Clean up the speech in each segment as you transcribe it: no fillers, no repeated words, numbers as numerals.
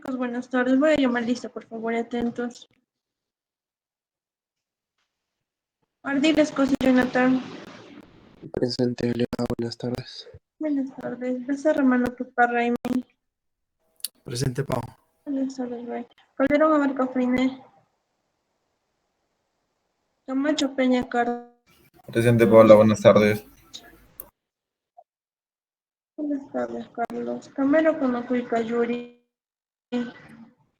Chicos, buenas tardes. Voy a llamar lista, por favor, atentos. Ardiles, Cosi, Jonathan. Presente, Elena, buenas tardes. Buenas tardes. Becerra, Mano, Tuparra, Raimi. Presente, Pau. Buenas tardes, Ray. Calderón, Abarca, Friné. Camacho, Peña, Carlos. Presente, Paula, buenas tardes. Buenas tardes, Carlos. Camero, Conoco Cayuri.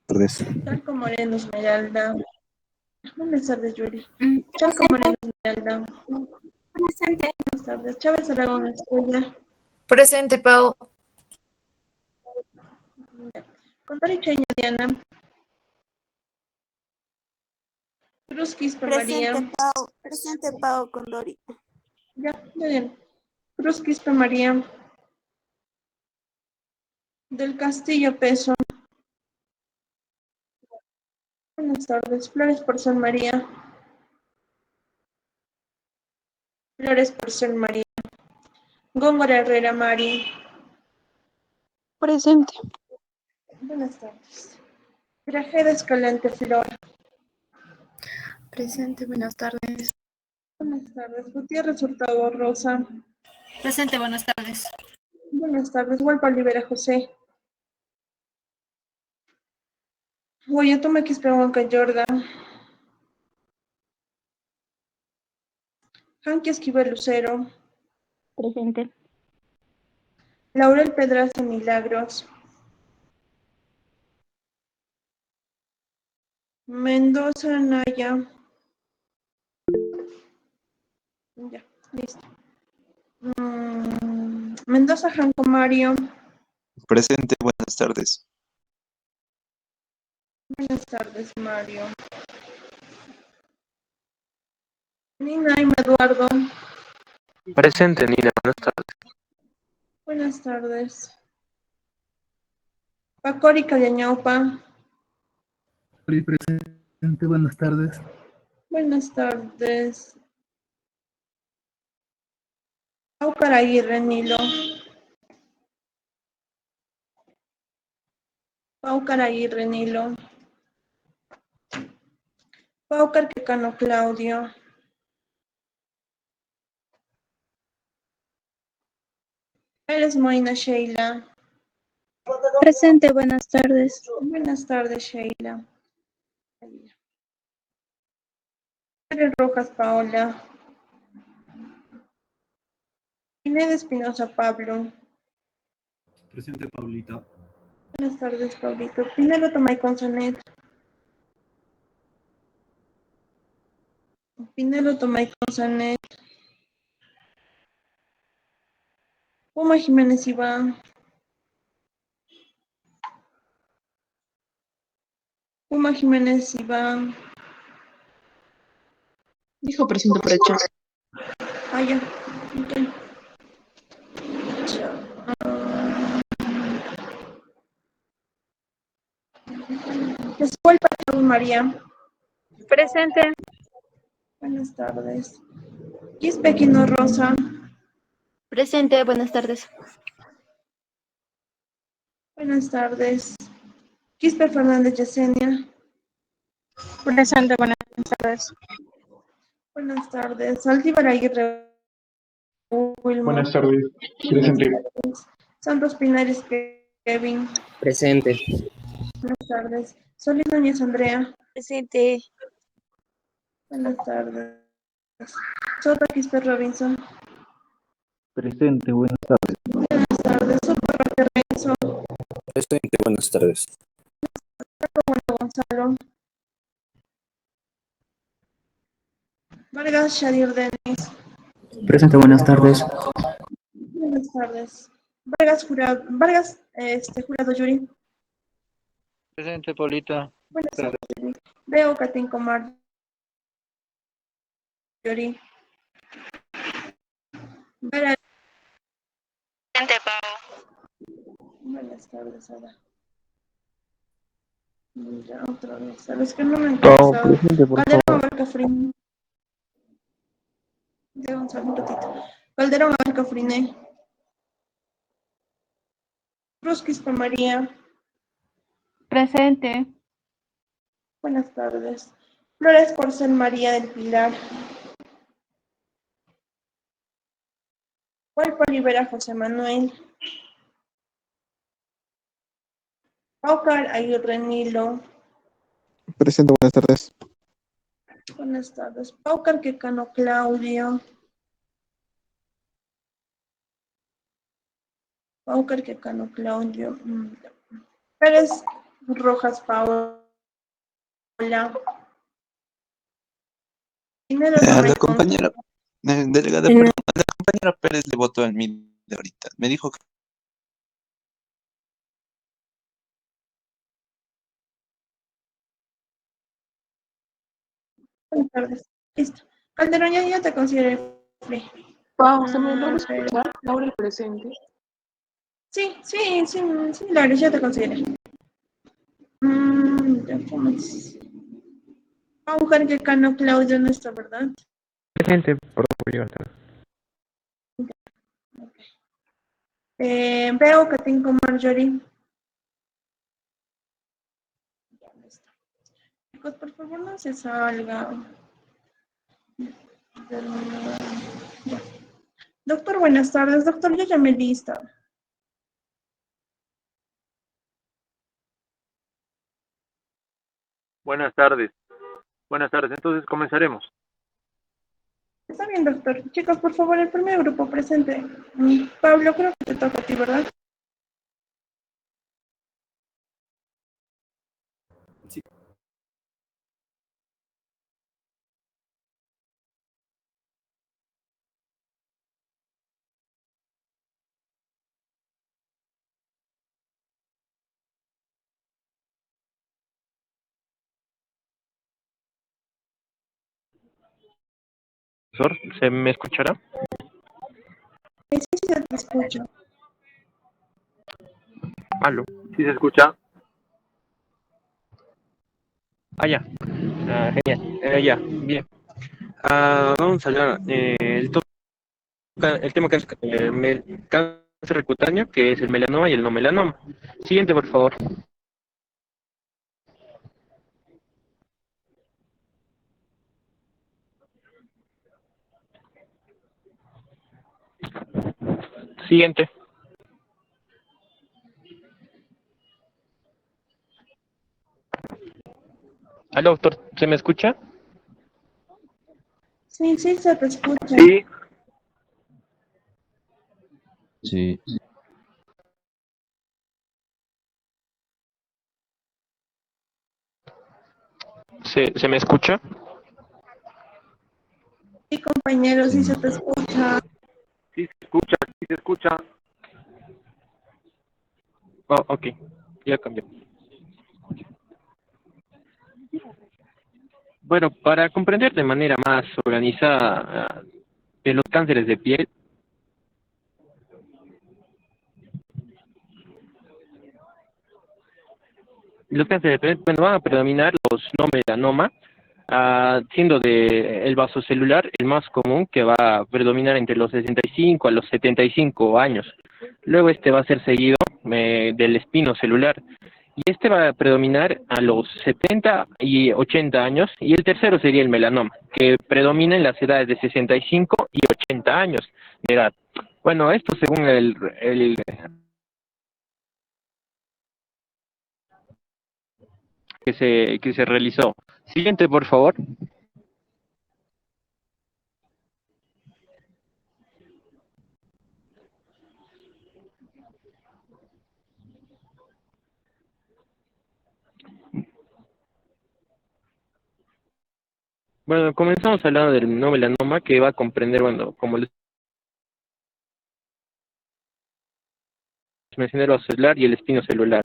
Tardes. Chalco Moreno, Esmeralda. Buenas tardes, Yuri. Chalco Moreno, Esmeralda. Presente. Buenas tardes. Chávez Aragón, Estrella. Presente, Pau. Contari, Cheña, Diana. Cruz, Quispe, María. Presente, Pau con Dori. Ya, muy bien. Cruz, Quispe, María. Del Castillo, Peso. Buenas tardes. Flores por San María. Flores por San María. Góngora Herrera, Mari. Presente. Buenas tardes. Grajeda Escalante, Flor. Presente, buenas tardes. Buenas tardes. Gutiérrez Hurtado, Rosa. Presente, buenas tardes. Buenas tardes. Hualpa Olivera, José. Guayatoma, Quispe, Huanca, Jordan. Hanky Esquivel, Lucero. Presente. Laurel Pedraza, Milagros. Mendoza, Naya. Ya, listo. Mendoza, Janco, Mario. Presente, buenas tardes. Buenas tardes, Mario. Nina, Ima, Eduardo. Presente, Nina, buenas tardes. Buenas tardes. Pacori, Callañaupa. Presente, buenas tardes. Buenas tardes. Paucar Aguirre, Nilo. Paucar Aguirre, Nilo. Paucar Quecano, Claudio. Pérez Moina, Sheila. Presente, buenas tardes. Buenas tardes, Sheila. Pérez Rojas, Paola. Inés Espinosa, Pablo. Presente, Paulita. Buenas tardes, Pablito. Pinelo Tomay Consonet. Pinelo Tomay Consonet. Puma Jiménez Iván. Puma Jiménez Iván. Dijo presente por el chat. Ah, ya. Ok. Después para María. Presente. Buenas tardes. Quispe Quino Rosa. Presente, buenas tardes. Buenas tardes. Quispe Fernández Yesenia. Presente, buenas tardes. Buenas tardes. Saldívar Aguirre Wilmot. Buenas tardes. Presente. Santos Pinares Kevin. Presente. Buenas tardes. Solís Núñez Andrea. Presente. Buenas tardes. Soto Quispe Robinson. Presente, buenas tardes. Buenas tardes. Soto Roque Renzo. Presente, buenas tardes. Gonzalo. Vargas Shadir Denis. Presente, buenas tardes. Buenas tardes. Vargas Jurado. Jurado Yuri. Presente, Paulita. Buenas tardes, Yuri. Veo Catín Comar. Yuri. Vera. Presente, Pau. Buenas tardes, Ada. Ya, otra vez. A los que no me han Pau, interesado. presente, por Calderón favor. Abarca Frin. De un ratito. Calderón Abarca Friné. Cruz Quispe María. Presente. Buenas tardes. Flores Porcel María del Pilar. Walpo Rivera José Manuel. Paucar Aguirre Nilo. Presente, buenas tardes. Buenas tardes. Paucar Quecano Claudio. Paucar Quecano Claudio. Pérez Rojas Paola. Dinero A Roma la y compañera, delegada, En- perdón, a la compañera Pérez le votó al MID de ahorita. Me dijo que Buenas tardes. Listo. Calderón, ya te consideré free. Pau, ¿se me logra Pero- escuchar? Laura el presente. Sí, sí, sí, sí, Laura, ya te consideré. Ya, ¿qué más? Mujer que Cano Claudio no está, ¿verdad? Presente, por favor, llegar tarde. Veo que tengo Marjorie. Ya no está. Chicos, por favor, no se salga. Ya. Doctor, buenas tardes. Doctor, yo ya me lista. Buenas tardes. Buenas tardes. Entonces comenzaremos. Está bien, doctor. Chicos, por favor, el primer grupo presente. Pablo, creo que te toca a ti, ¿verdad? Profesor, ¿se me escuchará? Sí, sí, sí, te escucho. Aló. ¿Sí se escucha? Ah, ya. Genial. Ya, bien. Vamos a hablar. El tema que es cáncer cutáneo, que es el melanoma y el no melanoma. Siguiente, por favor. Siguiente. Aló, doctor, ¿se me escucha? Sí, sí, se te escucha. Sí. sí. ¿Se me escucha? Sí, compañero, sí se te escucha. Sí se escucha. Sí se escucha. Oh, ok, ya cambió. Bueno, para comprender de manera más organizada de los cánceres de piel, los cánceres de piel, bueno, van a predominar los no melanoma, siendo de el vasocelular el más común, que va a predominar entre los 65 a los 75 años. Luego este va a ser seguido del espinocelular, y este va a predominar a los 70 y 80 años, y el tercero sería el melanoma, que predomina en las edades de 65 y 80 años de edad. Bueno, esto según el que se realizó. Siguiente, por favor. Bueno, comenzamos hablando del no melanoma, que va a comprender, bueno, como les mencioné, el celular y el espino celular.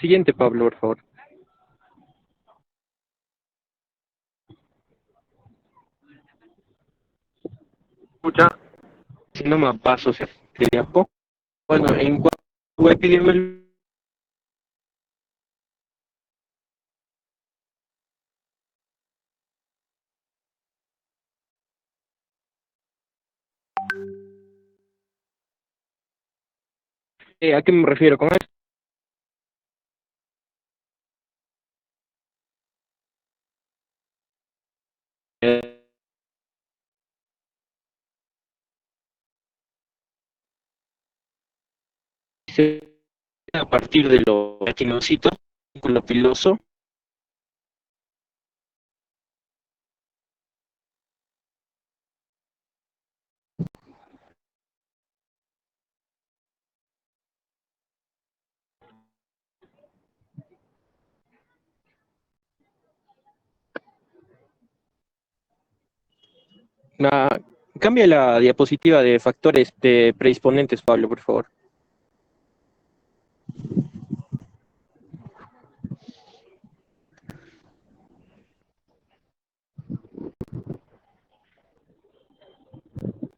Siguiente, Pablo, por favor. Escucha. Carcinoma vasocelíaco. Bueno, en cuanto a epidemiología, ¿a qué me refiero con esto? se a partir de los queratinocitos, folículo piloso. Cambia la diapositiva de factores de predisponentes, Pablo, por favor.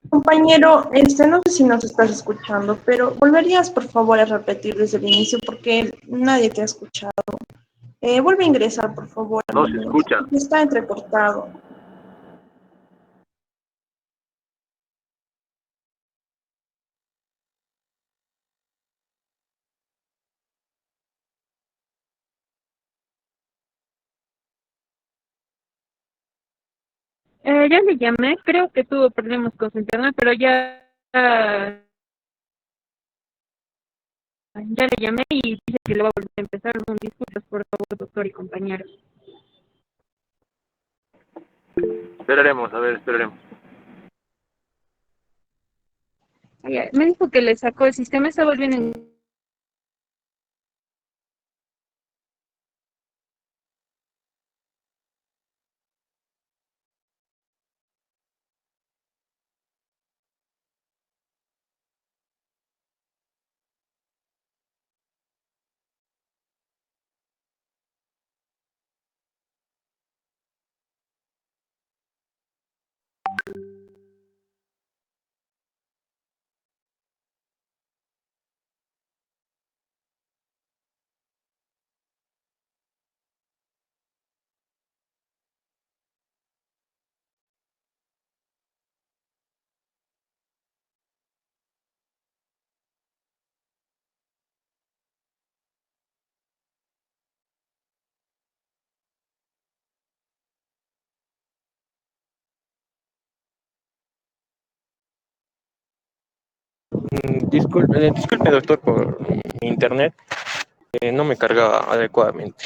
Compañero, no sé si nos estás escuchando, pero volverías por favor a repetir desde el inicio porque nadie te ha escuchado. Vuelve a ingresar, por favor. No se escucha. Está entrecortado. Ya le llamé, creo que tuvo problemas con su internet, pero ya le llamé y dice que lo va a volver a empezar. Un disculpas, por favor, doctor y compañeros. Esperaremos, a ver, esperaremos. Me dijo que le sacó el sistema, está volviendo. Disculpe, doctor, por mi internet. No me cargaba adecuadamente.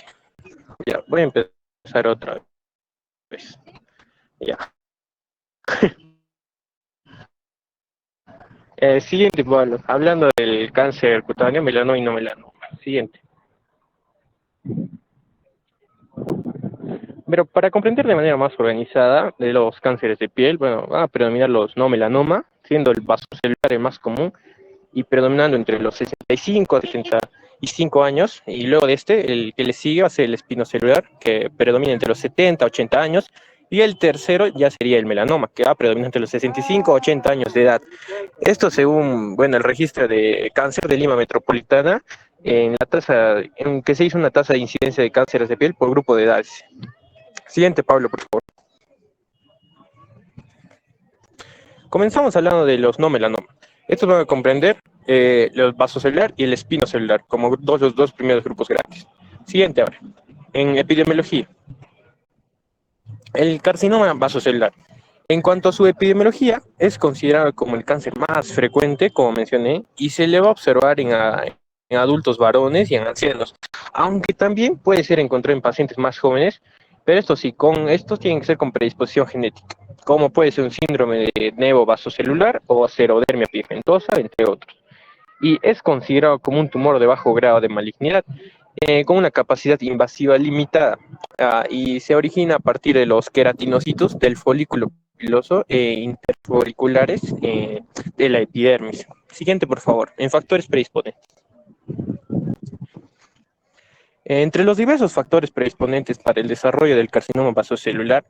Ya, voy a empezar otra vez. Ya. Siguiente, Pablo. Hablando del cáncer cutáneo, melanoma y no melanoma. Siguiente. Pero para comprender de manera más organizada de los cánceres de piel, bueno, van a predominar los no melanoma, siendo el vasocelular el más común y predominando entre los 65 a 65 años, y luego de este, el que le sigue va a ser el espinocelular, que predomina entre los 70 a 80 años, y el tercero ya sería el melanoma, que va a predominar entre los 65 a 80 años de edad. Esto según, bueno, el registro de cáncer de Lima Metropolitana, en que se hizo una tasa de incidencia de cánceres de piel por grupo de edades. Siguiente, Pablo, por favor. Comenzamos hablando de los no melanomas. Estos van a comprender los vasocelular y el espinocelular como los dos primeros grupos grandes. Siguiente ahora. En epidemiología. El carcinoma vasocelular. En cuanto a su epidemiología, es considerado como el cáncer más frecuente, como mencioné, y se le va a observar en adultos varones y en ancianos, aunque también puede ser encontrado en pacientes más jóvenes, pero estos tienen que ser con predisposición genética, como puede ser un síndrome de nevo vasocelular o xerodermia pigmentosa, entre otros. Y es considerado como un tumor de bajo grado de malignidad, con una capacidad invasiva limitada, y se origina a partir de los queratinocitos del folículo piloso interfoliculares de la epidermis. Siguiente, por favor, en factores predisponentes. Entre los diversos factores predisponentes para el desarrollo del carcinoma vasocelular,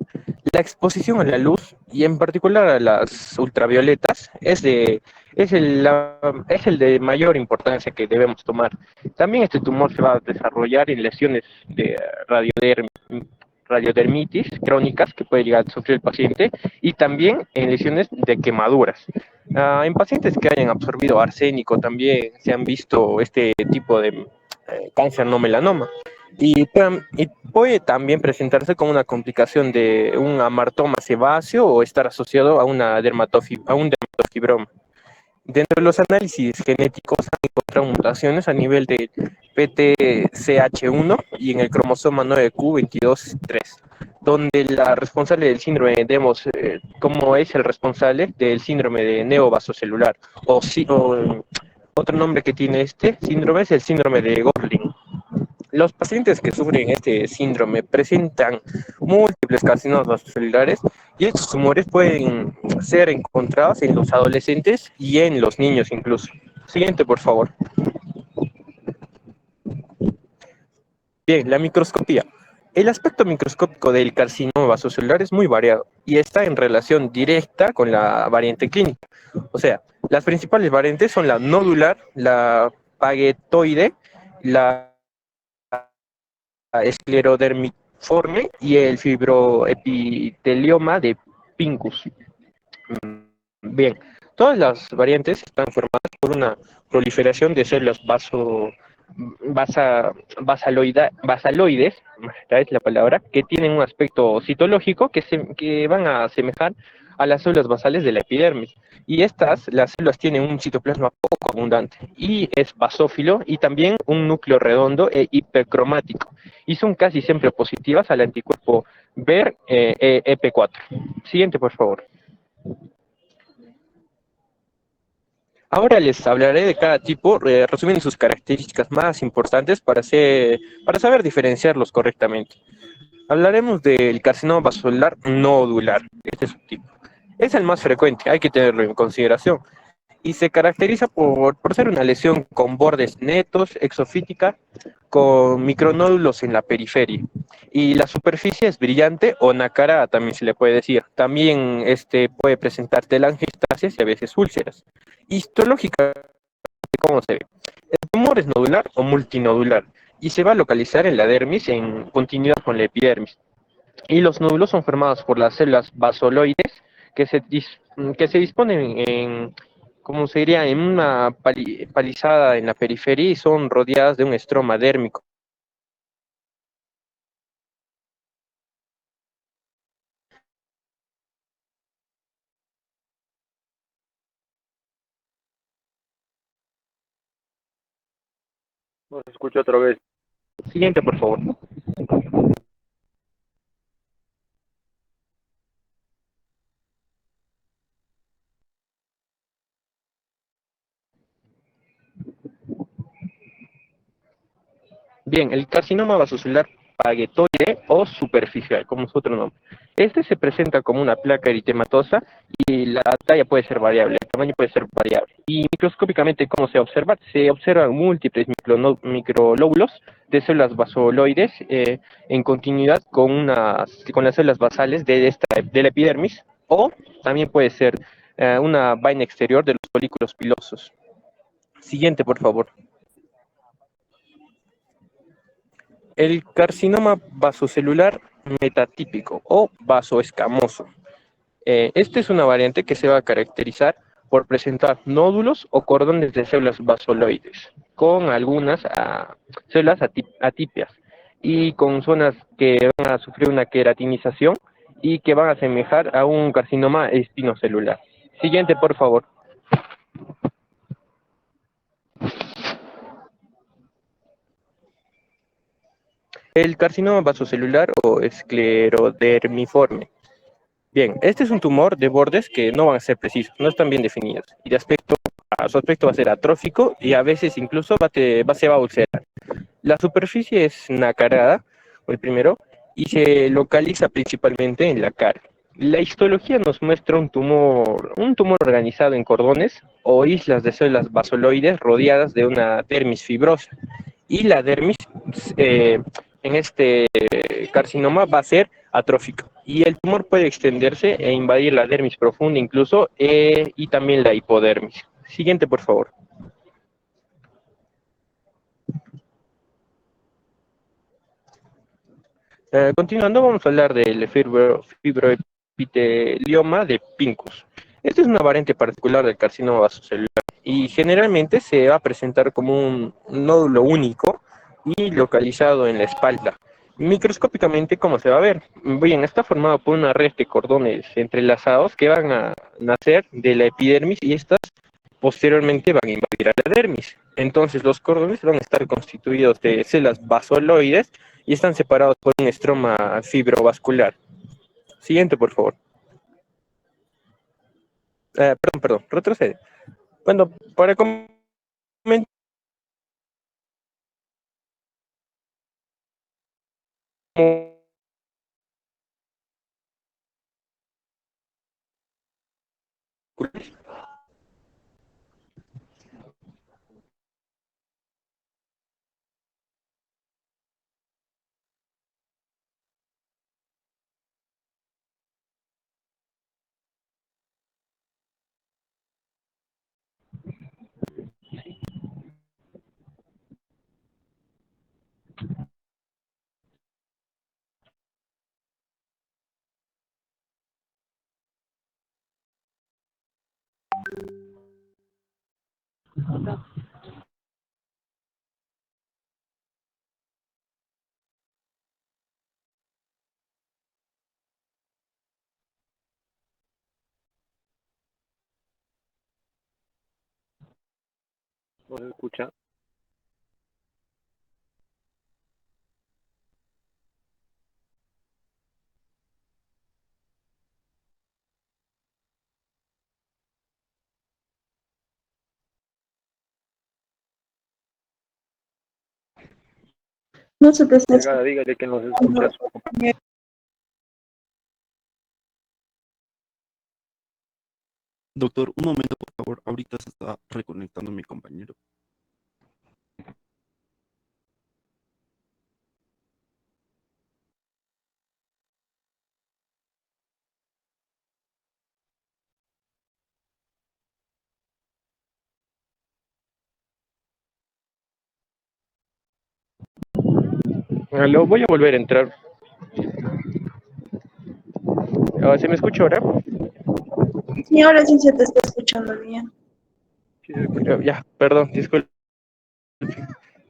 la exposición a la luz, y en particular a las ultravioletas, es el de mayor importancia que debemos tomar. También este tumor se va a desarrollar en lesiones de radiodermitis crónicas que puede llegar a sufrir el paciente, y también en lesiones de quemaduras. En pacientes que hayan absorbido arsénico también se han visto este tipo de cáncer no melanoma, y puede también presentarse como una complicación de un amartoma sebáceo o estar asociado a un dermatofibroma. Dentro de los análisis genéticos han mutaciones a nivel del PTCH1 y en el cromosoma 9q22.3, donde la responsable del síndrome vemos cómo es el responsable del síndrome de neovasocelular, o otro nombre que tiene este síndrome es el síndrome de Gorlin. Los pacientes que sufren este síndrome presentan múltiples carcinomas vasocelulares y estos tumores pueden ser encontrados en los adolescentes y en los niños incluso. Siguiente, por favor. Bien, la microscopía. El aspecto microscópico del carcinoma vasocelular es muy variado y está en relación directa con la variante clínica. O sea, las principales variantes son la nodular, la paguetoide, la esclerodermiforme y el fibroepitelioma de Pincus. Bien, todas las variantes están formadas por una proliferación de células basaloides, esta es la palabra, que tienen un aspecto citológico que van a asemejar a las células basales de la epidermis. Y las células tienen un citoplasma poco abundante y es basófilo y también un núcleo redondo e hipercromático. Y son casi siempre positivas al anticuerpo Ver EP4. Siguiente, por favor. Ahora les hablaré de cada tipo, resumiendo sus características más importantes para saber diferenciarlos correctamente. Hablaremos del carcinoma vasocelular nodular. Este es su tipo. Es el más frecuente, hay que tenerlo en consideración. Y se caracteriza por ser una lesión con bordes netos, exofítica, con micronódulos en la periferia. Y la superficie es brillante o nacarada, también se le puede decir. También puede presentar telangiectasias y a veces úlceras. Histológicamente, ¿cómo se ve? El tumor es nodular o multinodular y se va a localizar en la dermis en continuidad con la epidermis. Y los nódulos son formados por las células basaloides que se disponen en, como se diría, en una palizada en la periferia y son rodeadas de un estroma dérmico. No se escucha otra vez. Siguiente, por favor. Bien, el carcinoma vasocelular paguetoide o superficial, como es otro nombre. Este se presenta como una placa eritematosa y la talla puede ser variable, el tamaño puede ser variable. Y microscópicamente, ¿cómo se observa? Se observan múltiples microlóbulos de células basaloides en continuidad con las células basales de la epidermis, o también puede ser una vaina exterior de los folículos pilosos. Siguiente, por favor. El carcinoma vasocelular metatípico o vasoescamoso. Esta es una variante que se va a caracterizar por presentar nódulos o cordones de células basaloides, con algunas células atípias y con zonas que van a sufrir una queratinización y que van a asemejar a un carcinoma espinocelular. Siguiente, por favor. El carcinoma vasocelular o esclerodermiforme. Bien, este es un tumor de bordes que no van a ser precisos, no están bien definidos. Y su aspecto va a ser atrófico y a veces incluso se va a ulcerar. La superficie es nacarada, el primero, y se localiza principalmente en la cara. La histología nos muestra un tumor organizado en cordones o islas de células basaloides rodeadas de una dermis fibrosa. Y la dermis en este carcinoma va a ser atrófica. Y el tumor puede extenderse e invadir la dermis profunda incluso y también la hipodermis. Siguiente, por favor. Continuando, vamos a hablar del fibroepitelioma de Pincus. Esta es una variante particular del carcinoma vasocelular y generalmente se va a presentar como un nódulo único y localizado en la espalda. Microscópicamente, ¿cómo se va a ver? Bien, está formado por una red de cordones entrelazados que van a nacer de la epidermis y estas posteriormente van a invadir a la dermis. Entonces los cordones van a estar constituidos de células basaloides y están separados por un estroma fibrovascular. Siguiente, por favor. Perdón, retrocede. Bueno, para comentar, ¿No se escucha? No se te está Llegada, dígale que no se escucha. escuchando. Doctor, un momento, por favor. Ahorita se está reconectando mi compañero. lo voy a volver a entrar. ¿Se me escucha ahora? Sí, ahora sí se te está escuchando bien. Sí, se escucha. Ya, perdón, disculpe.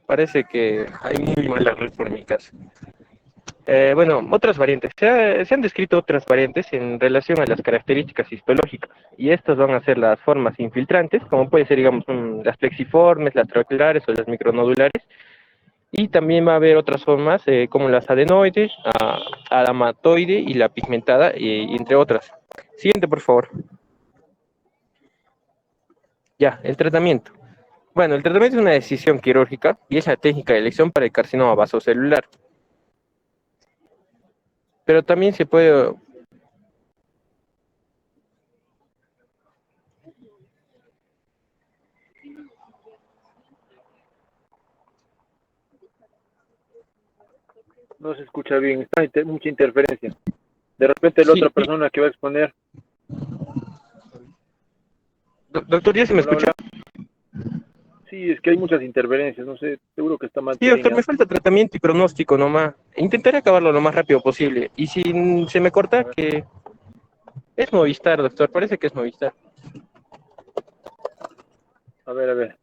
Parece que hay muy mala red por mi casa. Bueno, otras variantes. Se han descrito otras variantes en relación a las características histológicas, y estas van a ser las formas infiltrantes, como puede ser, digamos, las plexiformes, las trabeculares o las micronodulares, y también va a haber otras formas como las adenoides, adamatoide y la pigmentada, entre otras. Siguiente, por favor. Ya, el tratamiento. Bueno, el tratamiento es una decisión quirúrgica y es la técnica de elección para el carcinoma vasocelular. Pero también se puede... No se escucha bien, está mucha interferencia. De repente la Sí, otra persona que va a exponer. doctor, ¿ya se me Hola, escucha? hola. Sí, es que hay muchas interferencias, no sé, seguro que está mal Sí, tu doctor, línea. me falta tratamiento y pronóstico nomás. Intentaré acabarlo lo más rápido posible. Y si se me corta, que es Movistar, doctor, parece que es Movistar. A ver, a ver.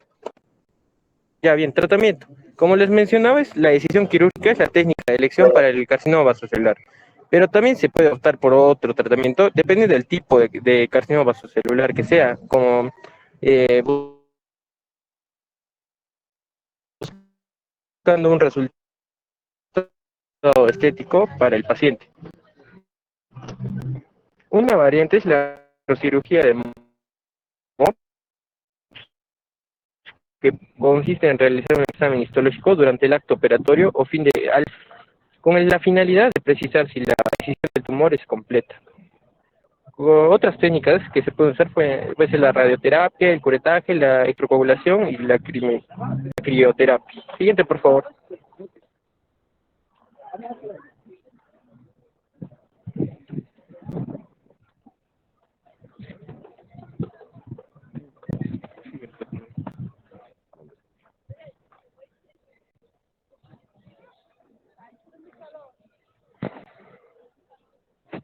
Ya, bien, tratamiento. Como les mencionaba, la decisión quirúrgica es la técnica de elección para el carcinoma vasocelular. Pero también se puede optar por otro tratamiento, depende del tipo de carcinoma vasocelular que sea, como buscando un resultado estético para el paciente. Una variante es la cirugía de MOP, que consiste en realizar un examen histológico durante el acto operatorio o con la finalidad de precisar si la decisión del tumor es completa. Otras técnicas que se pueden usar puede ser la radioterapia, el curetaje, la electrocoagulación y la crioterapia. Siguiente, por favor.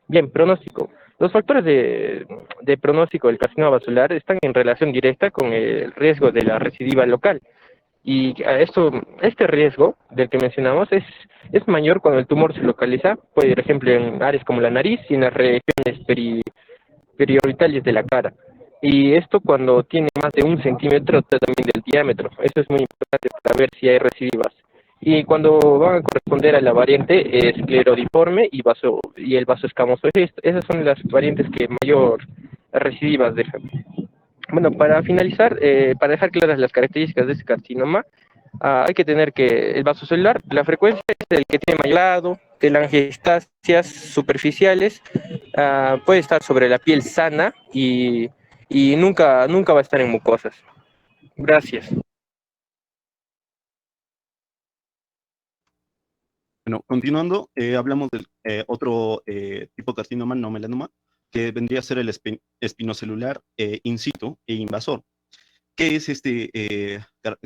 Bien, pronóstico. Los factores de pronóstico del carcinoma vascular están en relación directa con el riesgo de la recidiva local. Y este riesgo del que mencionamos es mayor cuando el tumor se localiza, por ejemplo, en áreas como la nariz y en las regiones periorbitales de la cara. Y esto cuando tiene más de 1 centímetro también del diámetro. Eso es muy importante para ver si hay recidivas. Y cuando van a corresponder a la variante esclerodiforme y el vaso escamoso. Esas son las variantes que mayor recidivas dejan. Bueno, para finalizar, para dejar claras las características de este carcinoma, hay que tener que el vaso celular, la frecuencia es el que tiene mayor grado, telangiectasias superficiales, puede estar sobre la piel sana y nunca va a estar en mucosas. Gracias. Bueno, continuando, hablamos del otro tipo de carcinoma, no melanoma, que vendría a ser el espinocelular in situ e invasor. ¿Qué es este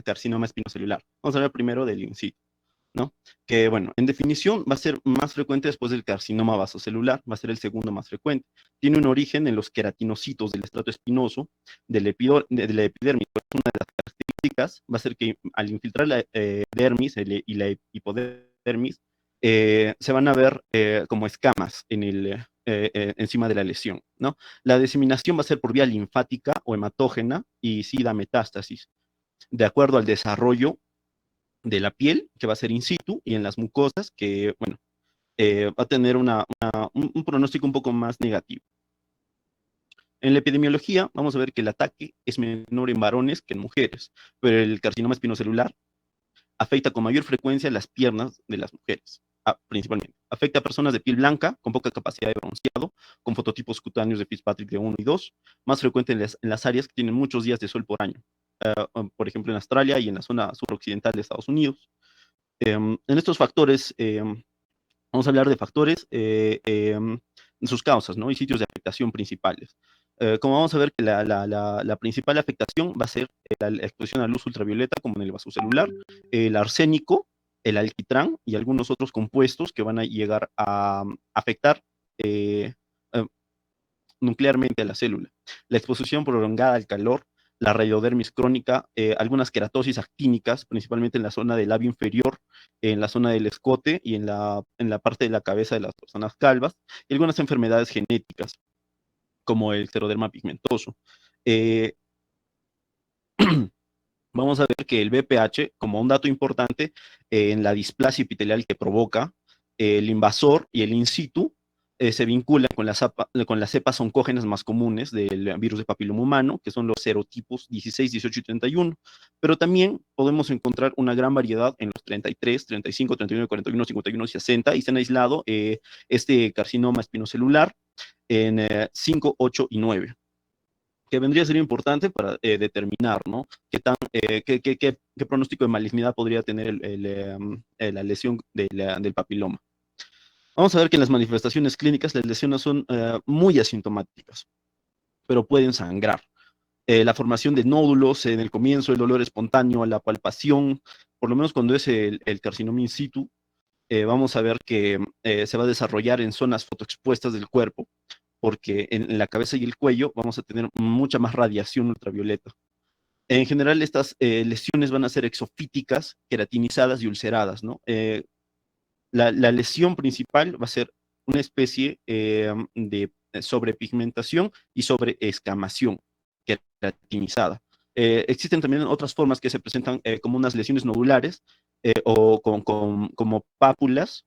carcinoma espinocelular? Vamos a hablar primero del in situ, ¿no? Que, bueno, en definición va a ser más frecuente después del carcinoma vasocelular, va a ser el segundo más frecuente. Tiene un origen en los queratinocitos del estrato espinoso de la epidermis. Una de las características va a ser que al infiltrar la dermis y la hipodermis, se van a ver como escamas encima de la lesión, ¿no? La diseminación va a ser por vía linfática o hematógena y sí da metástasis, de acuerdo al desarrollo de la piel, que va a ser in situ, y en las mucosas, que, bueno, va a tener un pronóstico un poco más negativo. En la epidemiología, vamos a ver que el ataque es menor en varones que en mujeres, pero el carcinoma espinocelular afecta con mayor frecuencia las piernas de las mujeres, principalmente. Afecta a personas de piel blanca, con poca capacidad de bronceado, con fototipos cutáneos de Fitzpatrick de 1 y 2, más frecuente en las áreas que tienen muchos días de sol por año, por ejemplo en Australia y en la zona suroccidental de Estados Unidos. En estos factores, vamos a hablar de factores, sus causas, ¿no? Y sitios de afectación principales. Como vamos a ver que la principal afectación va a ser la exposición a luz ultravioleta, como en el vasocelular, el arsénico, el alquitrán y algunos otros compuestos que van a llegar a afectar nuclearmente a la célula. La exposición prolongada al calor, la radiodermis crónica, algunas queratosis actínicas, principalmente en la zona del labio inferior, en la zona del escote y en la parte de la cabeza de las personas calvas, y algunas enfermedades genéticas, como el xeroderma pigmentoso. Vamos a ver que el BPH, como un dato importante, en la displasia epitelial que provoca, el invasor y el in situ se vinculan con las cepas oncógenas más comunes del virus de papiloma humano, que son los serotipos 16, 18 y 31, pero también podemos encontrar una gran variedad en los 33, 35, 39, 41, 51 y 60, y se han aislado este carcinoma espinocelular en 5, 8 y 9, que vendría a ser importante para determinar, ¿no? Qué pronóstico de malignidad podría tener la lesión del papiloma. Vamos a ver que en las manifestaciones clínicas las lesiones son muy asintomáticas, pero pueden sangrar. La formación de nódulos en el comienzo, el dolor espontáneo, la palpación, por lo menos cuando es el carcinoma in situ, vamos a ver que se va a desarrollar en zonas fotoexpuestas del cuerpo, porque en la cabeza y el cuello vamos a tener mucha más radiación ultravioleta. En general, estas lesiones van a ser exofíticas, queratinizadas y ulceradas, ¿no? La lesión principal va a ser una especie de sobrepigmentación y sobreescamación queratinizada. Existen también otras formas que se presentan como unas lesiones nodulares o como pápulas,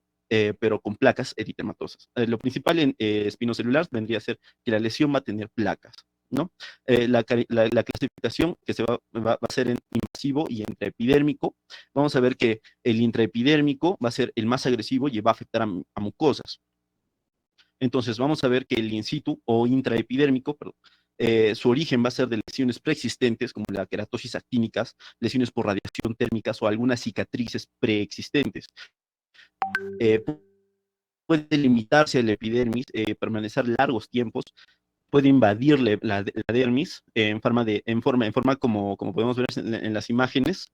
pero con placas eritematosas. Lo principal en espinocelular vendría a ser que la lesión va a tener placas, ¿no? La clasificación que va a ser en invasivo y intraepidérmico. Vamos a ver que el intraepidérmico va a ser el más agresivo y va a afectar a mucosas. Entonces vamos a ver que el in situ o intraepidérmico, perdón, su origen va a ser de lesiones preexistentes como la queratosis actínicas, lesiones por radiación térmicas o algunas cicatrices preexistentes. Puede limitarse a la epidermis, permanecer largos tiempos, puede invadir la dermis en forma como podemos ver en las imágenes.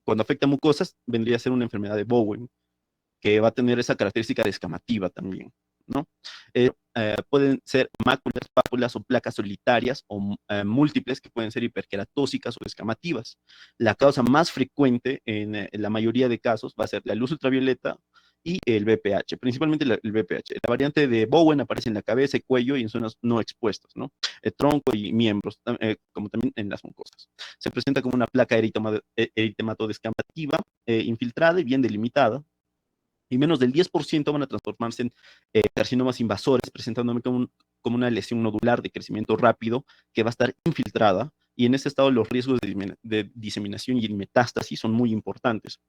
Cuando afecta a mucosas, vendría a ser una enfermedad de Bowen, que va a tener esa característica descamativa también, ¿no? Pueden ser máculas, pápulas o placas solitarias o múltiples que pueden ser hiperqueratósicas o descamativas. La causa más frecuente en la mayoría de casos va a ser la luz ultravioleta y el BPH, principalmente el BPH. La variante de Bowen aparece en la cabeza, cuello y en zonas no expuestas, ¿no? El tronco y miembros, como también en las mucosas. Se presenta como una placa eritematodeescamativa, infiltrada y bien delimitada, y menos del 10% van a transformarse en carcinomas invasores, presentándome como una lesión nodular de crecimiento rápido que va a estar infiltrada, y en este estado los riesgos de diseminación y metástasis son muy importantes.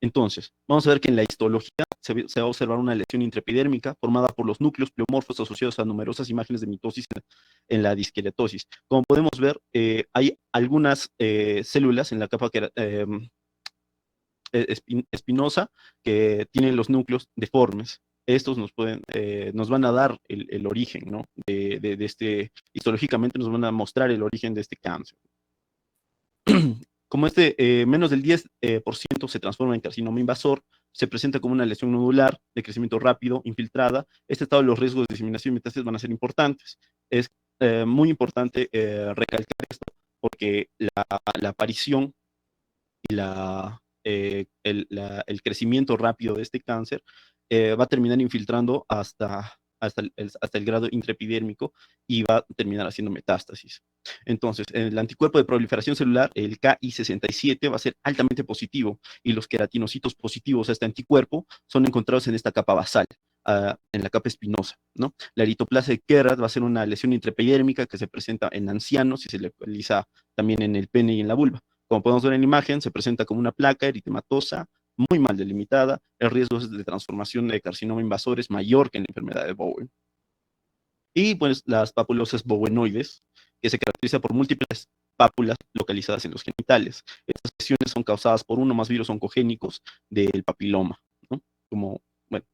Entonces, vamos a ver que en la histología se va a observar una lesión intraepidérmica formada por los núcleos pleomorfos asociados a numerosas imágenes de mitosis en la disqueletosis. Como podemos ver, hay algunas células en la capa espinosa que tienen los núcleos deformes. Estos nos van a dar el origen, ¿no? Histológicamente nos van a mostrar el origen de este cáncer. Como menos del 10% se transforma en carcinoma invasor, se presenta como una lesión nodular de crecimiento rápido, infiltrada. Este estado, los riesgos de diseminación y metástasis van a ser importantes. Es muy importante recalcar esto porque la aparición y el crecimiento rápido de este cáncer va a terminar infiltrando hasta el grado intraepidérmico y va a terminar haciendo metástasis. Entonces, el anticuerpo de proliferación celular, el Ki67, va a ser altamente positivo, y los queratinocitos positivos a este anticuerpo son encontrados en esta capa basal, en la capa espinosa, ¿no? La eritoplasia de Kerrat va a ser una lesión intraepidérmica que se presenta en ancianos y se localiza también en el pene y en la vulva. Como podemos ver en la imagen, se presenta como una placa eritematosa muy mal delimitada. El riesgo de transformación de carcinoma invasor es mayor que en la enfermedad de Bowen. Y pues las papulosas bowenoides, que se caracteriza por múltiples pápulas localizadas en los genitales. Estas lesiones son causadas por uno o más virus oncogénicos del papiloma, ¿no? Como, bueno,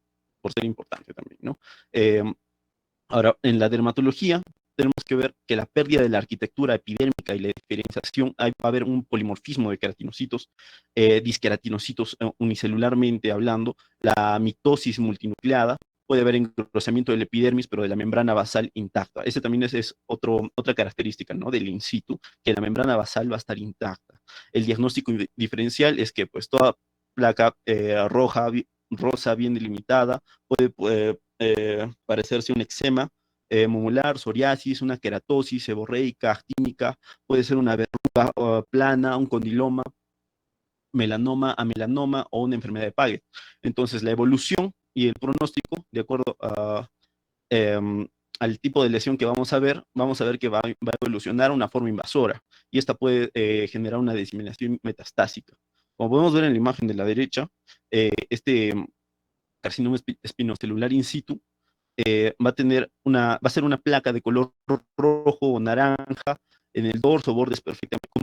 por ser importante también, ¿no? Ahora, en la dermatología, tenemos que ver que la pérdida de la arquitectura epidérmica y la diferenciación, va a haber un polimorfismo de queratinocitos, disqueratinocitos unicelularmente hablando, la mitosis multinucleada, puede haber engrosamiento del epidermis, pero de la membrana basal intacta. Ese también es otra característica, ¿no? Del in situ, que la membrana basal va a estar intacta. El diagnóstico diferencial es que pues toda placa rosa, bien delimitada, puede parecerse un eczema mumular, psoriasis, una queratosis seborreica, actínica, puede ser una verruga plana, un condiloma, melanoma, amelanoma o una enfermedad de Paget. Entonces, la evolución y el pronóstico, de acuerdo al tipo de lesión que vamos a ver que va a evolucionar una forma invasora, y esta puede generar una diseminación metastásica. Como podemos ver en la imagen de la derecha, este carcinoma espinocelular in situ va a ser una placa de color rojo o naranja en el dorso, con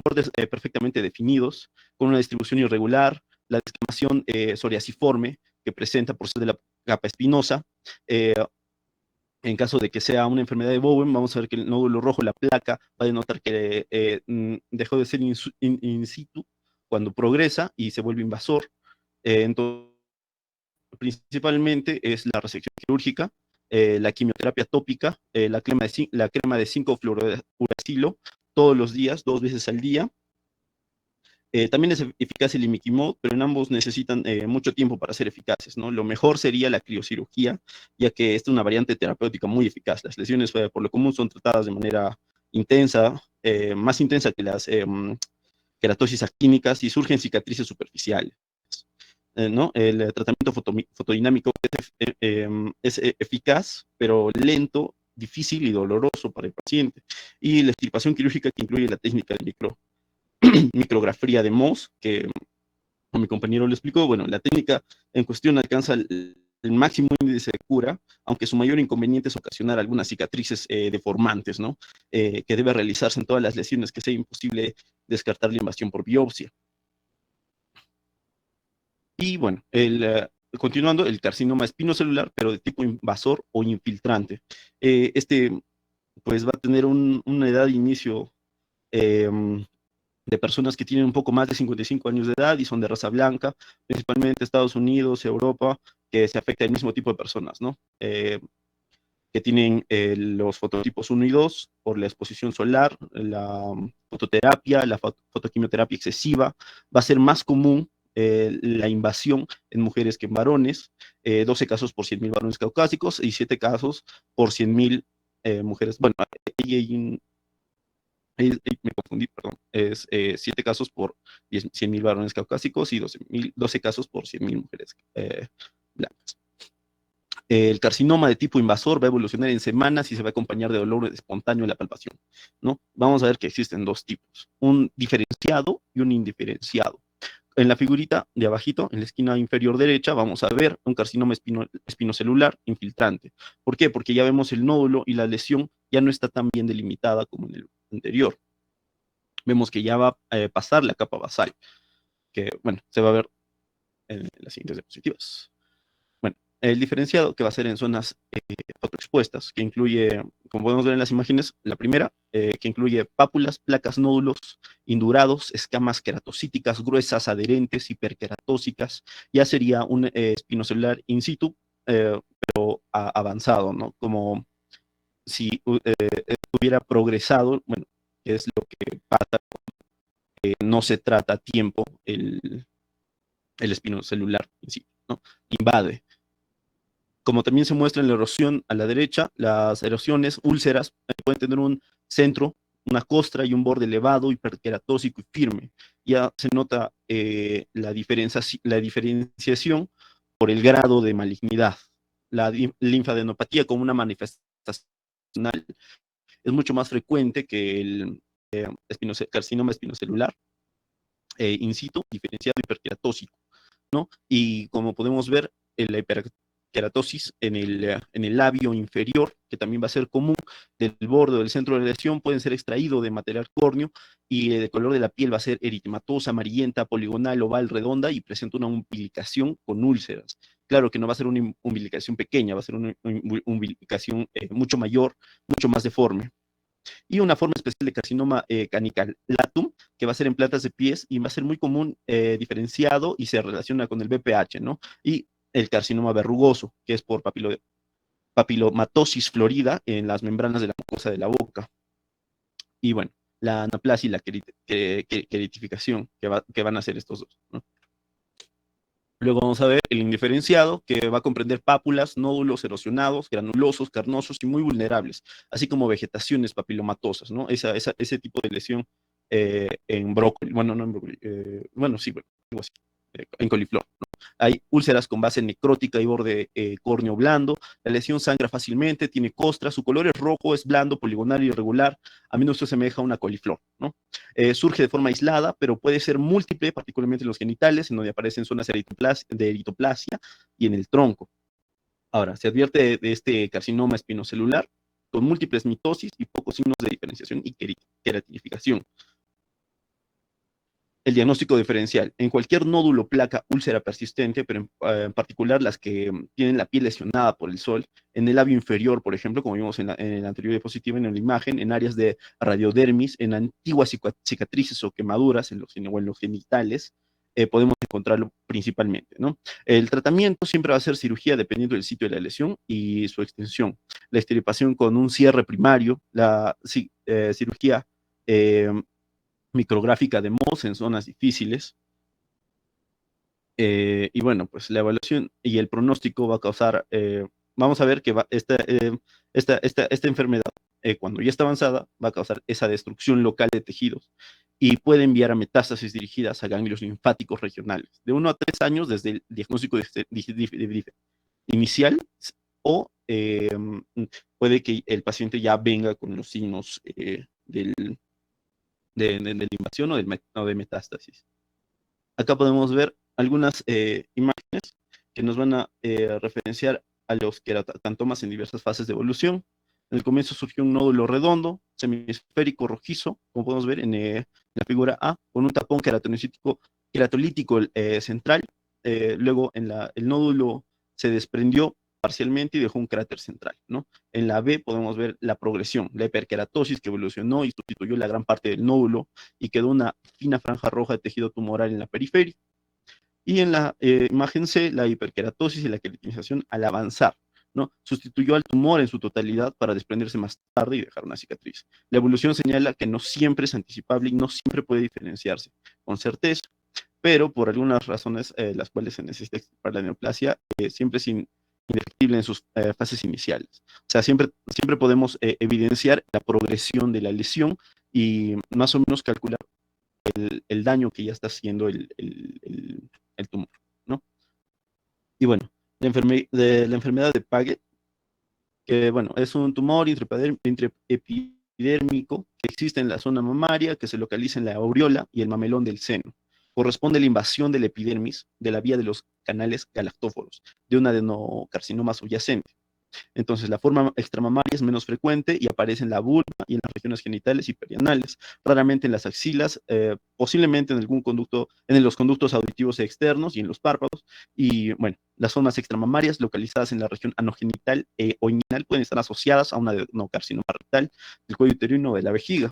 bordes perfectamente definidos, con una distribución irregular, la descamación psoriasiforme que presenta por ser de la capa espinosa. En caso de que sea una enfermedad de Bowen, vamos a ver que el nódulo rojo, la placa, va a denotar que dejó de ser in situ cuando progresa y se vuelve invasor. Entonces, principalmente es la resección quirúrgica, la quimioterapia tópica, la crema de 5-fluorouracilo todos los días, 2 veces al día. También es eficaz el imiquimod, pero en ambos necesitan mucho tiempo para ser eficaces, ¿no? Lo mejor sería la criocirugía, ya que esta es una variante terapéutica muy eficaz. Las lesiones, por lo común, son tratadas de manera intensa, más intensa que las queratosis actínicas, y surgen cicatrices superficiales. ¿No? El tratamiento fotodinámico es eficaz, pero lento, difícil y doloroso para el paciente. Y la extirpación quirúrgica, que incluye la técnica de micrografía de Mohs, que mi compañero lo explicó. Bueno, la técnica en cuestión alcanza el máximo índice de cura, aunque su mayor inconveniente es ocasionar algunas cicatrices deformantes, ¿no? Que debe realizarse en todas las lesiones, que sea imposible descartar la invasión por biopsia. Y bueno, continuando, el carcinoma espinocelular, pero de tipo invasor o infiltrante. Pues va a tener una edad de inicio de personas que tienen un poco más de 55 años de edad y son de raza blanca, principalmente Estados Unidos, Europa, que se afecta el mismo tipo de personas, ¿no? Que tienen los fototipos 1 y 2 por la exposición solar, la fototerapia, la fotoquimioterapia excesiva. Va a ser más común la invasión en mujeres que en varones, 12 casos por 100.000 varones caucásicos y 7 casos por 100.000 mujeres. Bueno, me confundí, perdón. Es 7 casos por 100.000 varones caucásicos y 12 casos por 100.000 mujeres blancas. El carcinoma de tipo invasor va a evolucionar en semanas y se va a acompañar de dolor espontáneo en la palpación, ¿no? Vamos a ver que existen dos tipos, un diferenciado y un indiferenciado. En la figurita de abajito, en la esquina inferior derecha, vamos a ver un carcinoma espinocelular infiltrante. ¿Por qué? Porque ya vemos el nódulo y la lesión ya no está tan bien delimitada como en el anterior. Vemos que ya va a pasar la capa basal, que, bueno, se va a ver en las siguientes diapositivas. Bueno, el diferenciado que va a ser en zonas fotoexpuestas, que incluye, como podemos ver en las imágenes, la primera, que incluye pápulas, placas, nódulos indurados, escamas queratocíticas gruesas, adherentes, hiperqueratósicas, ya sería un espinocelular in situ, pero avanzado, ¿no? Como si hubiera progresado, bueno, es lo que pasa, no se trata a tiempo el espinocelular in situ, ¿no? Invade. Como también se muestra en la erosión a la derecha, las erosiones, úlceras, pueden tener un centro, una costra y un borde elevado, hiperqueratósico y firme. Ya se nota la diferenciación por el grado de malignidad. La linfadenopatía como una manifestación es mucho más frecuente que el carcinoma espinocelular in situ, diferenciado hiperqueratósico, ¿no? Y como podemos ver, la hiperqueratosis en el labio inferior, que también va a ser común, del borde o del centro de la lesión, pueden ser extraídos de material córneo y el color de la piel va a ser eritematosa, amarillenta, poligonal, oval, redonda y presenta una umbilicación con úlceras. Claro que no va a ser una umbilicación pequeña, va a ser una umbilicación mucho mayor, mucho más deforme. Y una forma especial de carcinoma caniculatum, que va a ser en plantas de pies y va a ser muy común, diferenciado y se relaciona con el BPH, ¿no? Y el carcinoma verrugoso, que es por papilomatosis florida en las membranas de la mucosa de la boca. Y bueno, la anaplasia y la queratificación que van a hacer estos dos, ¿no? Luego vamos a ver el indiferenciado, que va a comprender pápulas, nódulos erosionados, granulosos, carnosos y muy vulnerables, así como vegetaciones papilomatosas, ¿no? Ese tipo de lesión en brócoli, bueno, no en brócoli, bueno, sí, bueno, algo así, en coliflor, ¿no? Hay úlceras con base necrótica y borde córneo blando, la lesión sangra fácilmente, tiene costra, su color es rojo, es blando, poligonal y irregular, a menudo se asemeja a una coliflor, ¿no? Surge de forma aislada, pero puede ser múltiple, particularmente en los genitales, en donde aparecen zonas de eritoplasia y en el tronco. Ahora, se advierte de este carcinoma espinocelular con múltiples mitosis y pocos signos de diferenciación y queratinificación. El diagnóstico diferencial. En cualquier nódulo, placa, úlcera persistente, pero en particular las que tienen la piel lesionada por el sol, en el labio inferior, por ejemplo, como vimos en el anterior diapositiva, en la imagen, en áreas de radiodermis, en antiguas cicatrices o quemaduras o en los genitales, podemos encontrarlo principalmente, ¿no? El tratamiento siempre va a ser cirugía dependiendo del sitio de la lesión y su extensión. La extirpación con un cierre primario, la cirugía micrográfica de Mohs en zonas difíciles. Y bueno, pues la evaluación y el pronóstico va a causar, vamos a ver que esta enfermedad, cuando ya está avanzada, va a causar esa destrucción local de tejidos y puede enviar a metástasis dirigidas a ganglios linfáticos regionales, de 1 a 3 años desde el diagnóstico inicial, o puede que el paciente ya venga con los signos de la invasión o de metástasis. Acá podemos ver algunas imágenes que nos van a referenciar a los queratocantomas en diversas fases de evolución. En el comienzo surgió un nódulo redondo, semiesférico rojizo, como podemos ver en la figura A, con un tapón queratolítico central. Luego el nódulo se desprendió parcialmente y dejó un cráter central, ¿no? En la B podemos ver la progresión, la hiperkeratosis que evolucionó y sustituyó la gran parte del nódulo y quedó una fina franja roja de tejido tumoral en la periferia. Y en la imagen C, la hiperkeratosis y la queratinización al avanzar, ¿no? Sustituyó al tumor en su totalidad para desprenderse más tarde y dejar una cicatriz. La evolución señala que no siempre es anticipable y no siempre puede diferenciarse con certeza. pero por algunas razones las cuales se necesita extirpar la neoplasia, siempre es indetectible en sus fases iniciales. O sea, siempre podemos evidenciar la progresión de la lesión y más o menos calcular el daño que ya está haciendo el tumor, ¿no? Y bueno, la enfermedad de Paget, que bueno, es un tumor intraepidérmico que existe en la zona mamaria, que se localiza en la aureola y el mamelón del seno. Corresponde a la invasión de la epidermis de la vía de los canales galactóforos de un adenocarcinoma subyacente. Entonces, la forma extramamaria es menos frecuente y aparece en la vulva y en las regiones genitales y perianales, raramente en las axilas, posiblemente en los conductos auditivos externos y en los párpados. Y bueno, las formas extramamarias localizadas en la región anogenital o inguinal pueden estar asociadas a un adenocarcinoma rectal del cuello uterino o de la vejiga.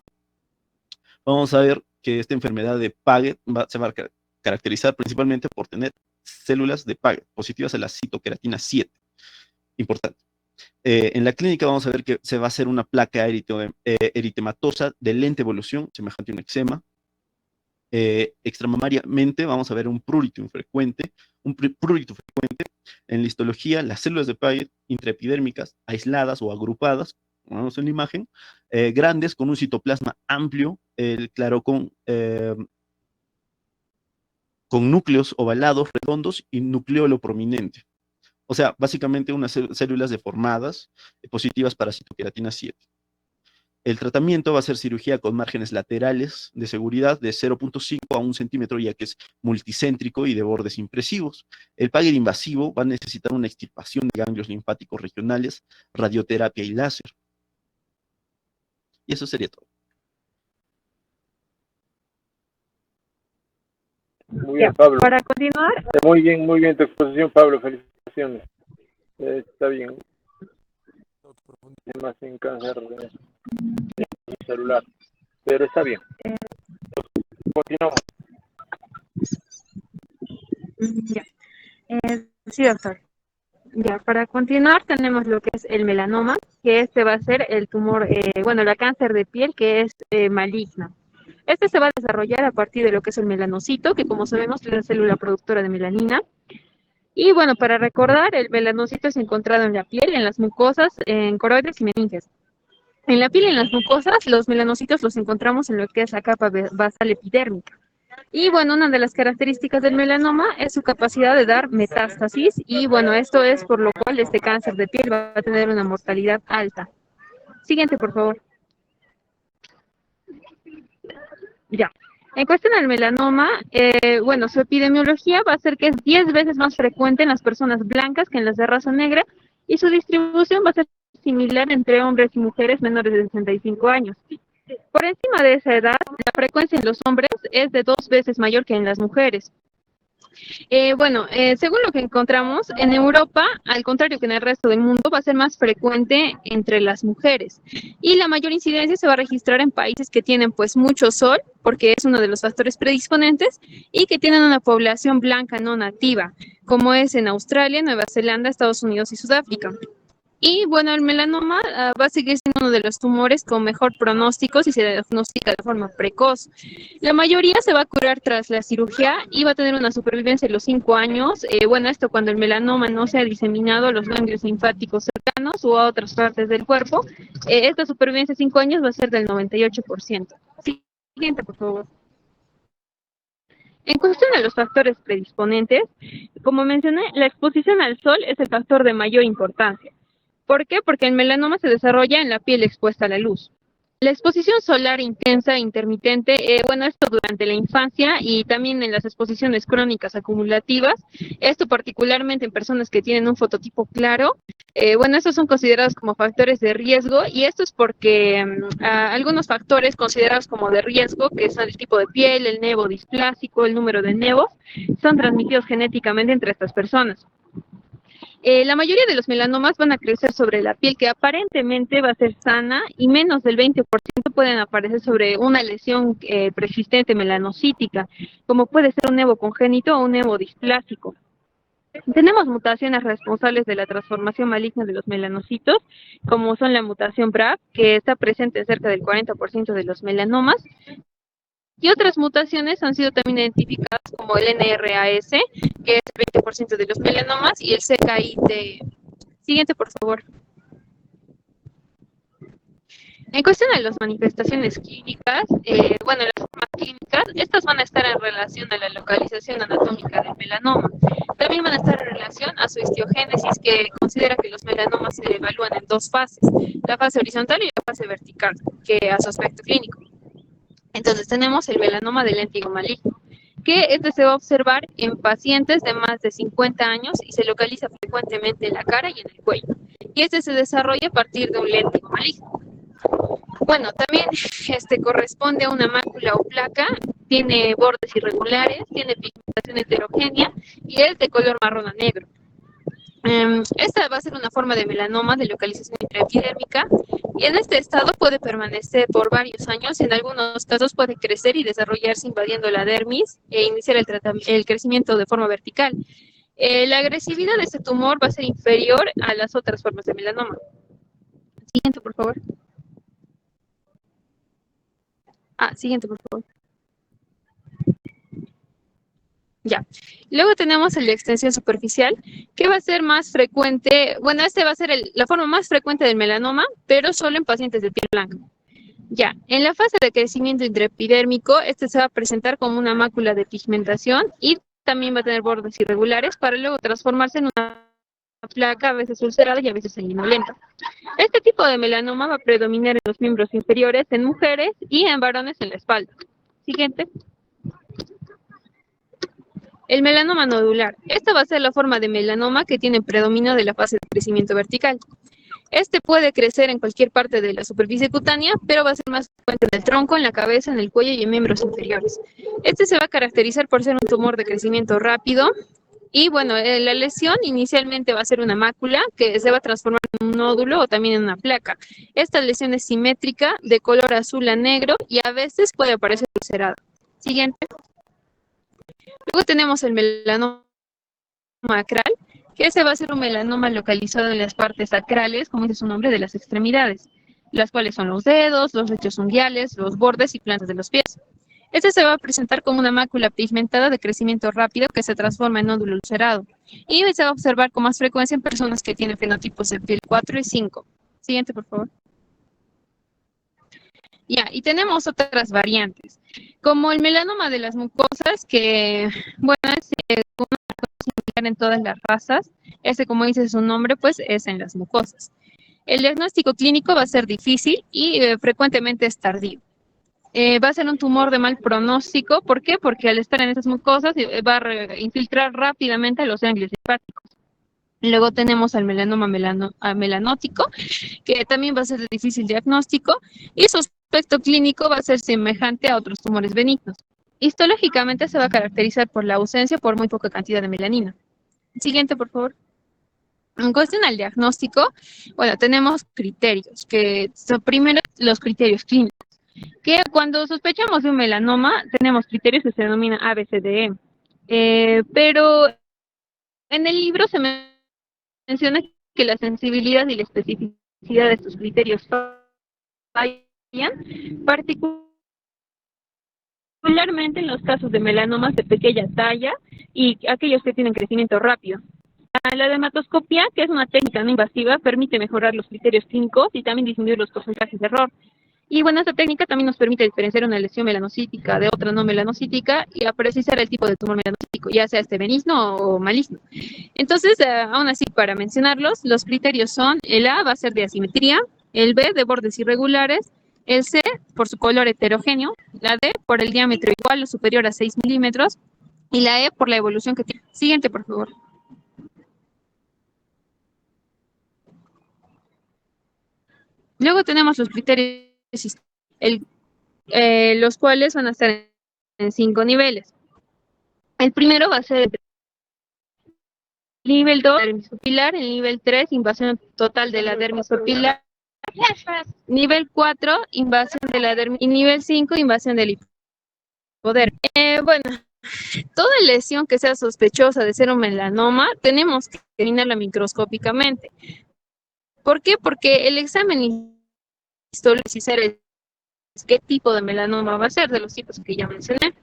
Vamos a ver que esta enfermedad de Paget se va a caracterizar principalmente por tener células de Paget positivas a la citoqueratina 7. Importante. En la clínica vamos a ver que se va a hacer una placa eritematosa de lenta evolución, semejante a un eczema. Extramamariamente vamos a ver un prurito frecuente. En la histología, las células de Paget intraepidérmicas, aisladas o agrupadas, como vemos en la imagen, grandes con un citoplasma amplio, claro, con núcleos ovalados, redondos y nucleolo prominente. O sea, básicamente unas células deformadas, positivas para citoqueratina 7. El tratamiento va a ser cirugía con márgenes laterales de seguridad de 0.5 a 1 centímetro, ya que es multicéntrico y de bordes impresivos. El Paget invasivo va a necesitar una extirpación de ganglios linfáticos regionales, radioterapia y láser. Y eso sería todo. Muy bien, Pablo. Para continuar. Muy bien tu exposición, Pablo. Felicitaciones. Está bien. Más en cáncer celular. Pero está bien. Continuamos. Ya. Sí, doctor. Ya, para continuar tenemos lo que es el melanoma, que este va a ser el tumor, la cáncer de piel que es maligno. Este se va a desarrollar a partir de lo que es el melanocito, que como sabemos es la célula productora de melanina. Y bueno, para recordar, el melanocito es encontrado en la piel, en las mucosas, en coroides y meninges. En la piel y en las mucosas, los melanocitos los encontramos en lo que es la capa basal epidérmica. Y bueno, una de las características del melanoma es su capacidad de dar metástasis y bueno, esto es por lo cual este cáncer de piel va a tener una mortalidad alta. Siguiente, por favor. Ya. En cuestión del melanoma, su epidemiología va a ser que es 10 veces más frecuente en las personas blancas que en las de raza negra y su distribución va a ser similar entre hombres y mujeres menores de 65 años. Por encima de esa edad, la frecuencia en los hombres es de 2 veces mayor que en las mujeres. Según lo que encontramos, en Europa, al contrario que en el resto del mundo, va a ser más frecuente entre las mujeres. Y la mayor incidencia se va a registrar en países que tienen pues mucho sol, porque es uno de los factores predisponentes, y que tienen una población blanca no nativa, como es en Australia, Nueva Zelanda, Estados Unidos y Sudáfrica. Y bueno, el melanoma va a seguir siendo uno de los tumores con mejor pronóstico si se diagnostica de forma precoz. La mayoría se va a curar tras la cirugía y va a tener una supervivencia de los 5 años. Esto cuando el melanoma no se ha diseminado a los ganglios linfáticos cercanos o a otras partes del cuerpo. Esta supervivencia de 5 años va a ser del 98%. Siguiente, por favor. En cuestión de los factores predisponentes, como mencioné, la exposición al sol es el factor de mayor importancia. ¿Por qué? Porque el melanoma se desarrolla en la piel expuesta a la luz. La exposición solar intensa e intermitente, esto durante la infancia y también en las exposiciones crónicas acumulativas, esto particularmente en personas que tienen un fototipo claro, estos son considerados como factores de riesgo y esto es porque algunos factores considerados como de riesgo, que son el tipo de piel, el nevo displásico, el número de nevos, son transmitidos genéticamente entre estas personas. La mayoría de los melanomas van a crecer sobre la piel que aparentemente va a ser sana y menos del 20% pueden aparecer sobre una lesión persistente melanocítica, como puede ser un nevo congénito o un nevo displásico. Tenemos mutaciones responsables de la transformación maligna de los melanocitos, como son la mutación BRAF, que está presente en cerca del 40% de los melanomas, Y otras mutaciones han sido también identificadas como el NRAS, que es el 20% de los melanomas, y el CKI. Siguiente, por favor. En cuestión de las manifestaciones clínicas, las formas clínicas, estas van a estar en relación a la localización anatómica del melanoma. También van a estar en relación a su histiogénesis, que considera que los melanomas se evalúan en dos fases, la fase horizontal y la fase vertical, que a su aspecto clínico. Entonces tenemos el melanoma del léntigo maligno, que este se va a observar en pacientes de más de 50 años y se localiza frecuentemente en la cara y en el cuello. Y este se desarrolla a partir de un léntigo maligno. Bueno, también corresponde a una mácula o placa, tiene bordes irregulares, tiene pigmentación heterogénea y es de color marrón a negro. Esta va a ser una forma de melanoma de localización intraepidérmica y en este estado puede permanecer por varios años. En algunos casos puede crecer y desarrollarse invadiendo la dermis e iniciar el crecimiento de forma vertical. La agresividad de este tumor va a ser inferior a las otras formas de melanoma. Siguiente, por favor. Siguiente, por favor. Ya. Luego tenemos el de extensión superficial, que va a ser más frecuente. Bueno, este va a ser la forma más frecuente del melanoma, pero solo en pacientes de piel blanca. Ya. En la fase de crecimiento intraepidérmico, este se va a presentar como una mácula de pigmentación y también va a tener bordes irregulares para luego transformarse en una placa, a veces ulcerada y a veces sanguinolenta. Este tipo de melanoma va a predominar en los miembros inferiores, en mujeres y en varones en la espalda. Siguiente. El melanoma nodular. Esta va a ser la forma de melanoma que tiene predominio de la fase de crecimiento vertical. Este puede crecer en cualquier parte de la superficie cutánea, pero va a ser más frecuente en el tronco, en la cabeza, en el cuello y en miembros inferiores. Este se va a caracterizar por ser un tumor de crecimiento rápido. Y bueno, la lesión inicialmente va a ser una mácula que se va a transformar en un nódulo o también en una placa. Esta lesión es simétrica, de color azul a negro y a veces puede aparecer ulcerada. Siguiente. Luego tenemos el melanoma acral, que ese va a ser un melanoma localizado en las partes acrales, como dice su nombre, de las extremidades, las cuales son los dedos, los lechos unguiales, los bordes y plantas de los pies. Este se va a presentar como una mácula pigmentada de crecimiento rápido que se transforma en nódulo ulcerado y se va a observar con más frecuencia en personas que tienen fenotipos de piel 4 y 5. Siguiente, por favor. Ya, y tenemos otras variantes, como el melanoma de las mucosas, que, bueno, es una cosa similar en todas las razas. Como dice su nombre, pues es en las mucosas. El diagnóstico clínico va a ser difícil y frecuentemente es tardío. Va a ser un tumor de mal pronóstico. ¿Por qué? Porque al estar en esas mucosas va a infiltrar rápidamente a los ganglios linfáticos. Luego tenemos al melanoma melanótico, que también va a ser de difícil diagnóstico y su aspecto clínico va a ser semejante a otros tumores benignos. Histológicamente se va a caracterizar por la ausencia por muy poca cantidad de melanina. Siguiente, por favor. En cuestión al diagnóstico, bueno, tenemos criterios, que son primero los criterios clínicos, que cuando sospechamos de un melanoma, tenemos criterios que se denominan ABCDE. Pero en el libro se menciona que la sensibilidad y la especificidad de estos criterios fallan, particularmente en los casos de melanomas de pequeña talla y aquellos que tienen crecimiento rápido. La dermatoscopia, que es una técnica no invasiva, permite mejorar los criterios clínicos y también disminuir los porcentajes de error. Y bueno, esta técnica también nos permite diferenciar una lesión melanocítica de otra no melanocítica y a precisar el tipo de tumor melanocítico, ya sea benigno o maligno. Entonces, aún así, para mencionarlos, los criterios son: el A va a ser de asimetría, el B de bordes irregulares, el C por su color heterogéneo, la D por el diámetro igual o superior a 6 milímetros y la E por la evolución que tiene. Siguiente, por favor. Luego tenemos los criterios, los cuales van a estar en 5 niveles. El primero va a ser el nivel 2, dermis papilar, el nivel 3, invasión total de la dermis papilar, nivel 4, invasión de la dermis, y nivel 5, invasión del hipodermis. Bueno, toda lesión que sea sospechosa de ser un melanoma, tenemos que examinarla microscópicamente. ¿Por qué? Porque el examen histológico qué tipo de melanoma va a ser, de los tipos que ya mencioné.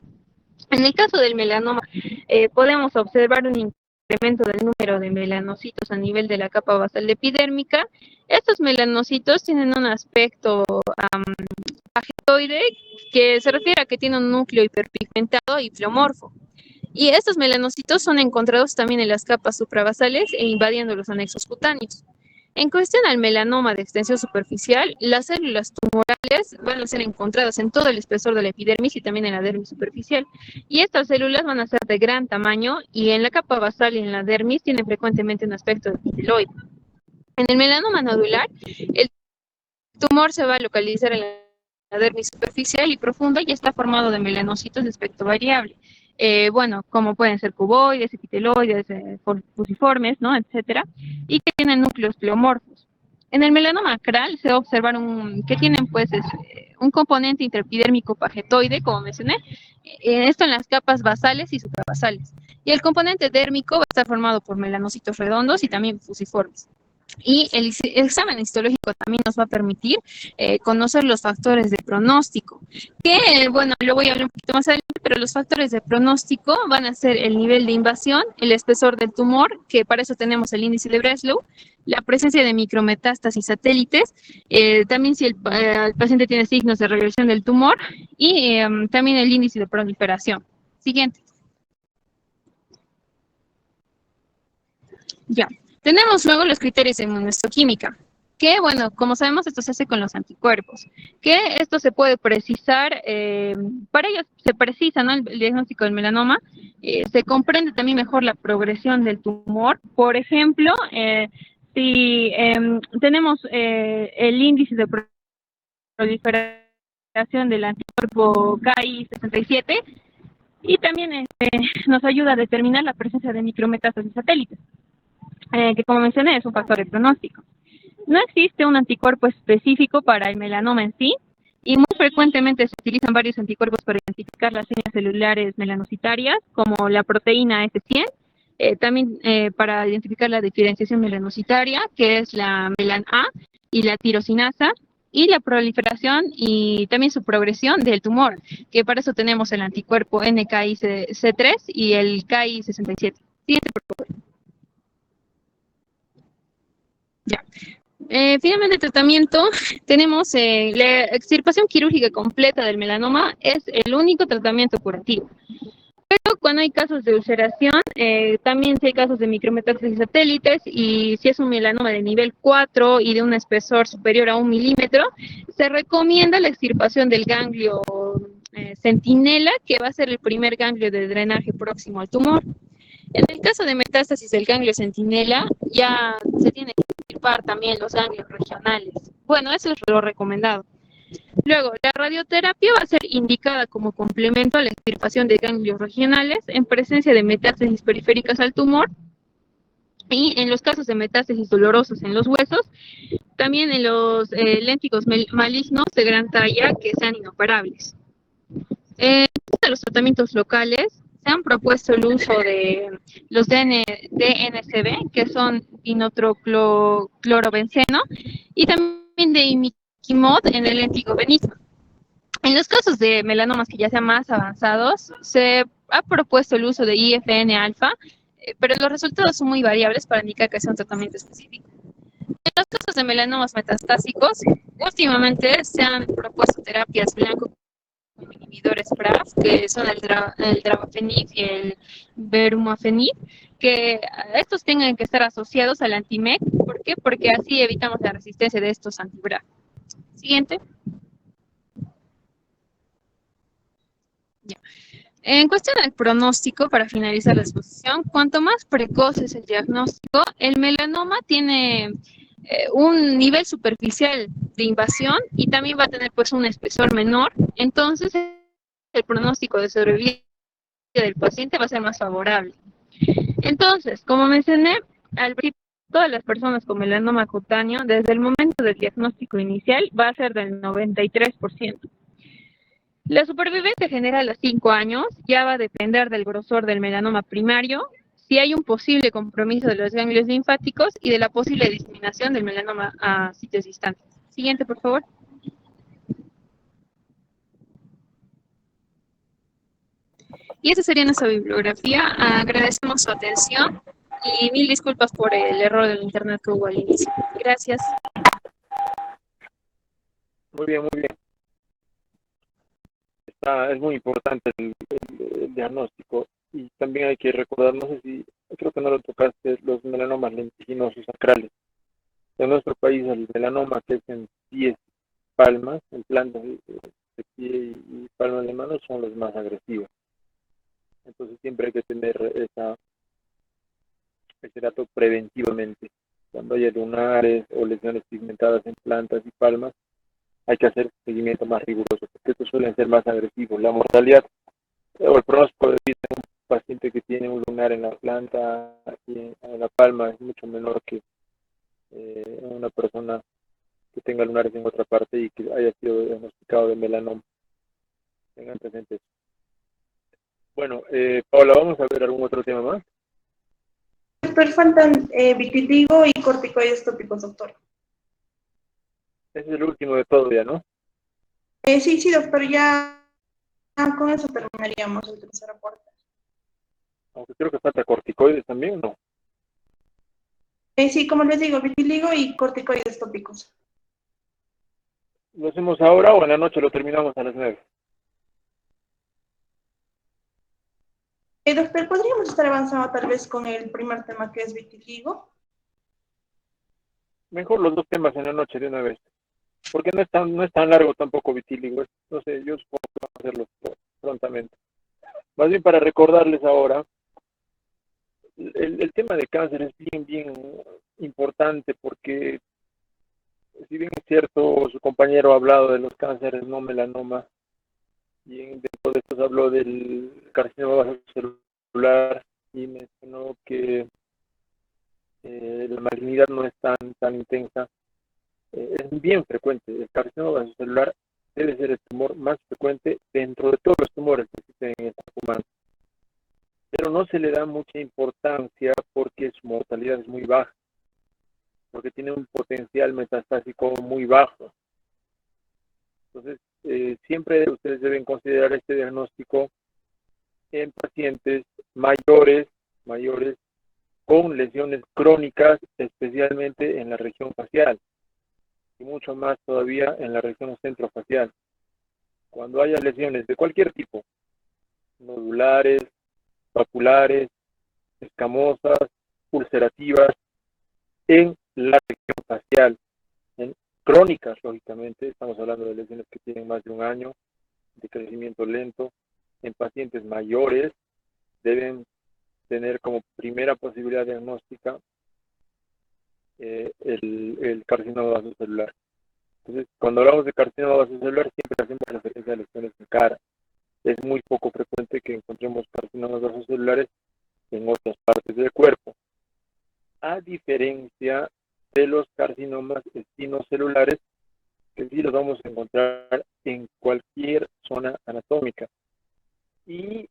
En el caso del melanoma, podemos observar un incremento del número de melanocitos a nivel de la capa basal epidérmica. Estos melanocitos tienen un aspecto pagetoide, que se refiere a que tiene un núcleo hiperpigmentado y pleomorfo. Y estos melanocitos son encontrados también en las capas suprabasales e invadiendo los anexos cutáneos. En cuestión al melanoma de extensión superficial, las células tumorales van a ser encontradas en todo el espesor de la epidermis y también en la dermis superficial. Y estas células van a ser de gran tamaño y en la capa basal y en la dermis tienen frecuentemente un aspecto epiteloide. En el melanoma nodular, el tumor se va a localizar en la dermis superficial y profunda y está formado de melanocitos de aspecto variable. Bueno, como pueden ser cuboides, epiteloides, fusiformes, ¿no?, etcétera, y que tienen núcleos pleomorfos. En el melanoma acral se observan que tienen pues un componente intraepidérmico pagetoide, como mencioné, esto en las capas basales y suprabasales. Y el componente dérmico va a estar formado por melanocitos redondos y también fusiformes. Y el examen histológico también nos va a permitir conocer los factores de pronóstico, que, bueno, lo voy a hablar un poquito más adelante, pero los factores de pronóstico van a ser el nivel de invasión, el espesor del tumor, que para eso tenemos el índice de Breslow, la presencia de micrometástasis satélites, también si el paciente tiene signos de regresión del tumor, y también el índice de proliferación. Siguiente. Ya. Tenemos luego los criterios de inmunohistoquímica, que, bueno, como sabemos, esto se hace con los anticuerpos, que esto se puede precisar, para ellos se precisa, ¿no?, el diagnóstico del melanoma, se comprende también mejor la progresión del tumor. Por ejemplo, si tenemos el índice de proliferación del anticuerpo Ki-67, y también nos ayuda a determinar la presencia de micrometástasis satélites, que, como mencioné, es un factor de pronóstico. No existe un anticuerpo específico para el melanoma en sí, y muy frecuentemente se utilizan varios anticuerpos para identificar las líneas celulares melanocitarias, como la proteína S100, también para identificar la diferenciación melanocitaria, que es la melan-A, y la tirosinasa, y la proliferación y también su progresión del tumor, que para eso tenemos el anticuerpo NKI-C3 y el Ki-67. Siguiente, por favor. Ya. Finalmente, el tratamiento, tenemos la extirpación quirúrgica completa del melanoma, es el único tratamiento curativo. Pero cuando hay casos de ulceración, también si hay casos de micrometástasis satélites, y si es un melanoma de nivel 4 y de un espesor superior a 1 milímetro, se recomienda la extirpación del ganglio centinela, que va a ser el primer ganglio de drenaje próximo al tumor. En el caso de metástasis del ganglio centinela, ya se tiene que extirpar también los ganglios regionales. Bueno, eso es lo recomendado. Luego, la radioterapia va a ser indicada como complemento a la extirpación de ganglios regionales en presencia de metástasis periféricas al tumor, y en los casos de metástasis dolorosos en los huesos, también en los léntigos malignos de gran talla que sean inoperables. En los tratamientos locales, se han propuesto el uso de los DNCB, que son dinotroclorobenceno, y también de imiquimod en el léntigo benigno. En los casos de melanomas que ya sean más avanzados, se ha propuesto el uso de IFN-alfa, pero los resultados son muy variables para indicar que sea un tratamiento específico. En los casos de melanomas metastásicos, últimamente se han propuesto terapias blanco como inhibidores BRAF, que son el Dravafenib y el Verumafenib, que estos tengan que estar asociados al anti-MEC. ¿Por qué? Porque así evitamos la resistencia de estos anti-BRAF. Siguiente. Ya. En cuestión del pronóstico, para finalizar la exposición, cuanto más precoz es el diagnóstico, el melanoma tiene un nivel superficial de invasión y también va a tener pues un espesor menor, entonces el pronóstico de sobrevida del paciente va a ser más favorable. Entonces, como mencioné, al principio, todas las personas con melanoma cutáneo, desde el momento del diagnóstico inicial, va a ser del 93%. La supervivencia general a 5 años ya va a depender del grosor del melanoma primario, si hay un posible compromiso de los ganglios linfáticos y de la posible diseminación del melanoma a sitios distantes. Siguiente, por favor. Y esa sería nuestra bibliografía. Agradecemos su atención y mil disculpas por el error del internet que hubo al inicio. Gracias. Muy bien, muy bien. Es muy importante el diagnóstico y también hay que recordar, no sé si, creo que no lo tocaste, los melanomas lentiginosos sacrales. En nuestro país el melanoma que es en pies, palmas, en plantas de pie y palmas de mano son los más agresivos. Entonces siempre hay que tener ese dato preventivamente. Cuando haya lunares o lesiones pigmentadas en plantas y palmas, hay que hacer seguimiento más riguroso, porque estos suelen ser más agresivos. La mortalidad o el pronóstico de vida en un paciente que tiene un lunar en la planta y en la palma es mucho menor que una persona que tenga lunares en otra parte y que haya sido diagnosticado de melanoma. Tengan presente eso. Bueno, Paola, vamos a ver algún otro tema más. Doctor, faltan vitiligo y corticoides tópicos, doctor. Ese es el último de todo ya, ¿no? Sí, doctor, ya con eso terminaríamos el tercer aporte. Aunque creo que falta corticoides también, ¿no? Sí, como les digo, vitiligo y corticoides tópicos. ¿Lo hacemos ahora o en la noche lo terminamos a las 9? Doctor, ¿podríamos estar avanzando tal vez con el primer tema que es vitiligo? Mejor los dos temas en la noche de una vez. Porque no es tan largo tampoco vitíligo. No sé, yo supongo que vamos a hacerlo prontamente. Más bien para recordarles ahora, el tema de cáncer es bien importante porque si bien es cierto, su compañero ha hablado de los cánceres no melanoma y dentro de estos habló del carcinoma celular y mencionó que la malignidad no es tan intensa. Es bien frecuente. El carcinoma celular debe ser el tumor más frecuente dentro de todos los tumores que existen en el cuerpo humano. Pero no se le da mucha importancia porque su mortalidad es muy baja, porque tiene un potencial metastásico muy bajo. Entonces, siempre ustedes deben considerar este diagnóstico en pacientes mayores con lesiones crónicas, especialmente en la región facial y mucho más todavía en la región centrofacial. Cuando haya lesiones de cualquier tipo, nodulares, papulares, escamosas, ulcerativas, en la región facial, en crónicas, lógicamente, estamos hablando de lesiones que tienen más de un año, de crecimiento lento, en pacientes mayores, deben tener como primera posibilidad diagnóstica el carcinoma vasocelular. Entonces, cuando hablamos de carcinoma vasocelular, siempre hacemos referencia a lesiones de cara. Es muy poco frecuente que encontremos carcinomas vasocelulares en otras partes del cuerpo, a diferencia de los carcinomas espinocelulares, que sí los vamos a encontrar en cualquier zona anatómica. Y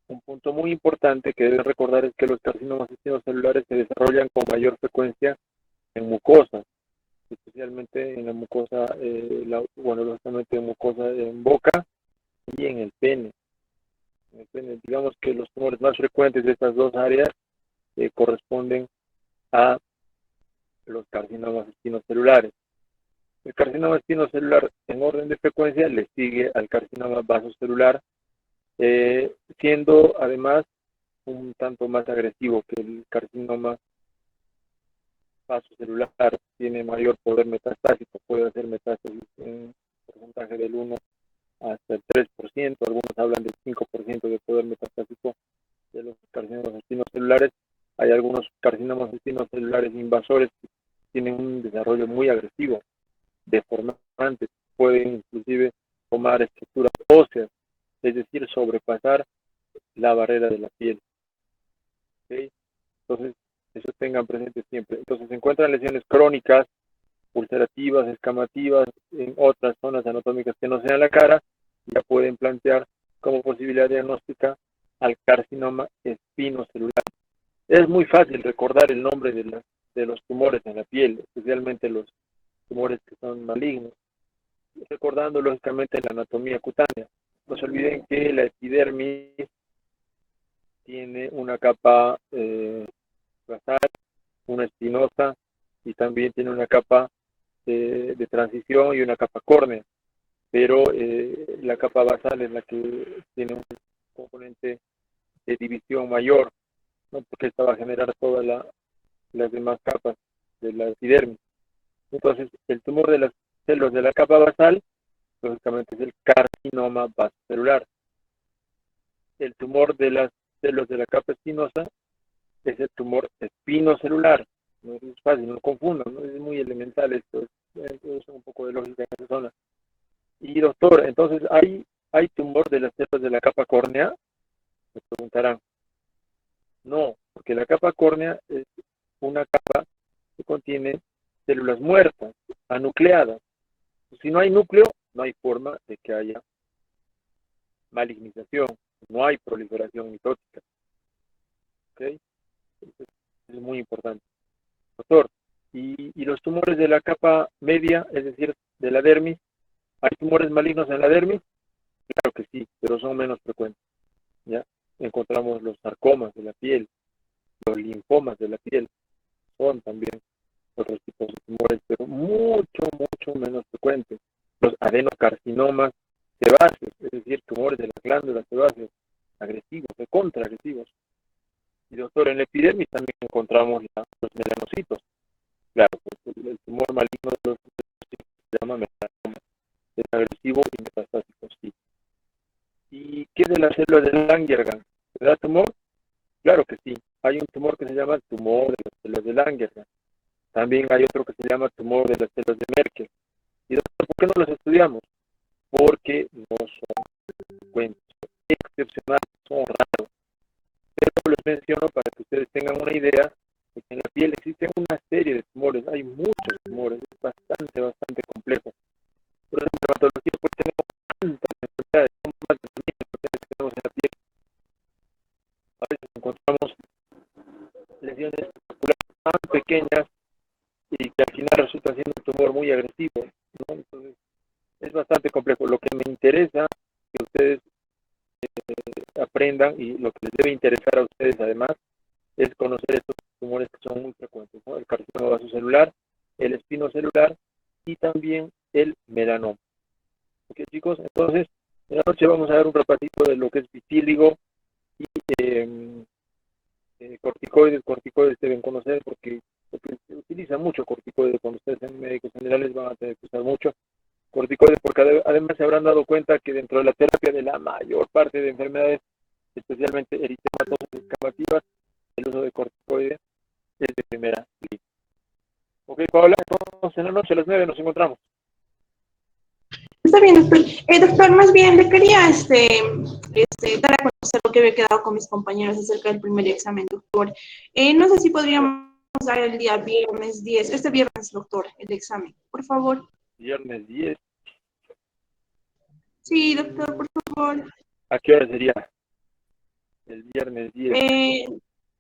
un punto muy importante que deben recordar es que los carcinomas espinocelulares se desarrollan con mayor frecuencia en mucosas, especialmente en la mucosa, lógicamente en mucosa en boca y en el pene. Digamos que los tumores más frecuentes de estas dos áreas corresponden a los carcinomas espinocelulares. El carcinoma espinocelular en orden de frecuencia le sigue al carcinoma vasocelular, siendo además un tanto más agresivo que el carcinoma vasocelular. Tiene mayor poder metastásico, puede hacer metástasis en un porcentaje del 1 hasta el 3%, algunos hablan del 5% de poder metastásico de los carcinomas espinocelulares. Hay algunos carcinomas espinocelulares invasores que tienen un desarrollo muy agresivo, deformantes, pueden inclusive tomar estructuras óseas, es decir, sobrepasar la barrera de la piel. ¿Okay? Entonces, eso tengan presente siempre. Entonces, se encuentran lesiones crónicas, ulcerativas, escamativas, en otras zonas anatómicas que no sean la cara, ya pueden plantear como posibilidad diagnóstica al carcinoma espinocelular. Es muy fácil recordar el nombre de los tumores en la piel, especialmente los tumores que son malignos, recordando lógicamente la anatomía cutánea. No se olviden que la epidermis tiene una capa basal, una espinosa y también tiene una capa de transición y una capa córnea, pero la capa basal es la que tiene un componente de división mayor, ¿no? Porque esta va a generar todas las demás capas de la epidermis. Entonces, el tumor de las células de la capa basal, lógicamente, es el carcinoma vasocelular. El tumor de las células de la capa espinosa es el tumor espinocelular. No es fácil, no confundan, ¿no? Es muy elemental esto, es un poco de lógica en esa zona. Y doctor, entonces, ¿hay tumor de las células de la capa córnea? Me preguntarán. No, porque la capa córnea es una capa que contiene células muertas, anucleadas. Si no hay núcleo, no hay forma de que haya malignización, no hay proliferación mitótica. ¿Ok? Entonces, es muy importante. Doctor, ¿y los tumores de la capa media, es decir, de la dermis? ¿Hay tumores malignos en la dermis? Claro que sí, pero son menos frecuentes. ¿Ya? Encontramos los sarcomas de la piel, los linfomas de la piel, son también otros tipos de tumores, pero mucho menos frecuentes. Los adenocarcinomas sebáceos, es decir, tumores de las glándulas sebáceas, agresivos, contraagresivos. Y doctor, en la epidermis también encontramos los melanocitos. Claro, pues el tumor maligno de los melanocitos se llama melanoma, es agresivo y metastásico, sí. ¿Y qué de las células de Langerhans? ¿Se da tumor? Claro que sí. Hay un tumor que se llama tumor de las células de Langerhans. También hay otro que se llama tumor de las células de Merkel. ¿Y doctor, por qué no los estudiamos? Porque no son frecuentes, son excepcionales, son raros. Pero les menciono para que ustedes tengan una idea de que en la piel existen una serie de tumores, hay muchos tumores, es bastante complejo. Por ejemplo, en dermatología pues tenemos tantas enfermedades, son más de 1000 enfermedades que tenemos en la piel. A veces encontramos lesiones musculares tan pequeñas y que al final resulta siendo un tumor muy agresivo, ¿no? Entonces, es bastante complejo. Lo que me interesa que ustedes aprendan y lo que les debe interesar a ustedes además es conocer estos tumores que son muy frecuentes, ¿no? El carcinoma vasocelular, el espinocelular y también el melanoma. ¿Ok, chicos? Entonces, en la noche vamos a dar un repasito de lo que es vitíligo y corticoides deben conocer porque se utiliza mucho corticoides. Cuando ustedes sean médicos generales van a tener que usar mucho corticoides porque además se habrán dado cuenta que dentro de la terapia de la mayor parte de enfermedades, especialmente eritematosas escamativas, el uso de corticoides es de primera línea. Ok, Paola, entonces en la noche a las 9 nos encontramos. Está bien, doctor. Doctor, más bien le quería dar a conocer lo que había quedado con mis compañeros acerca del primer examen, doctor. No sé si podríamos dar el día viernes 10, este viernes, doctor, el examen, por favor. Viernes 10. Sí, doctor, por favor. ¿A qué hora sería? El viernes 10.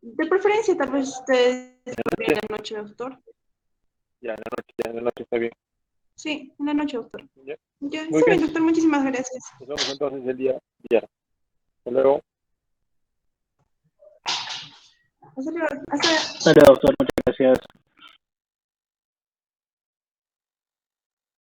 De preferencia, tal vez ustedes en la noche, doctor. Ya, en la noche está bien. Sí, en la noche, doctor. Ya. Ya, Muy está bien, bien, doctor, muchísimas gracias. nos vemos entonces el día viernes. Hasta luego. Hasta luego. Hasta Dale, doctor, muchas gracias.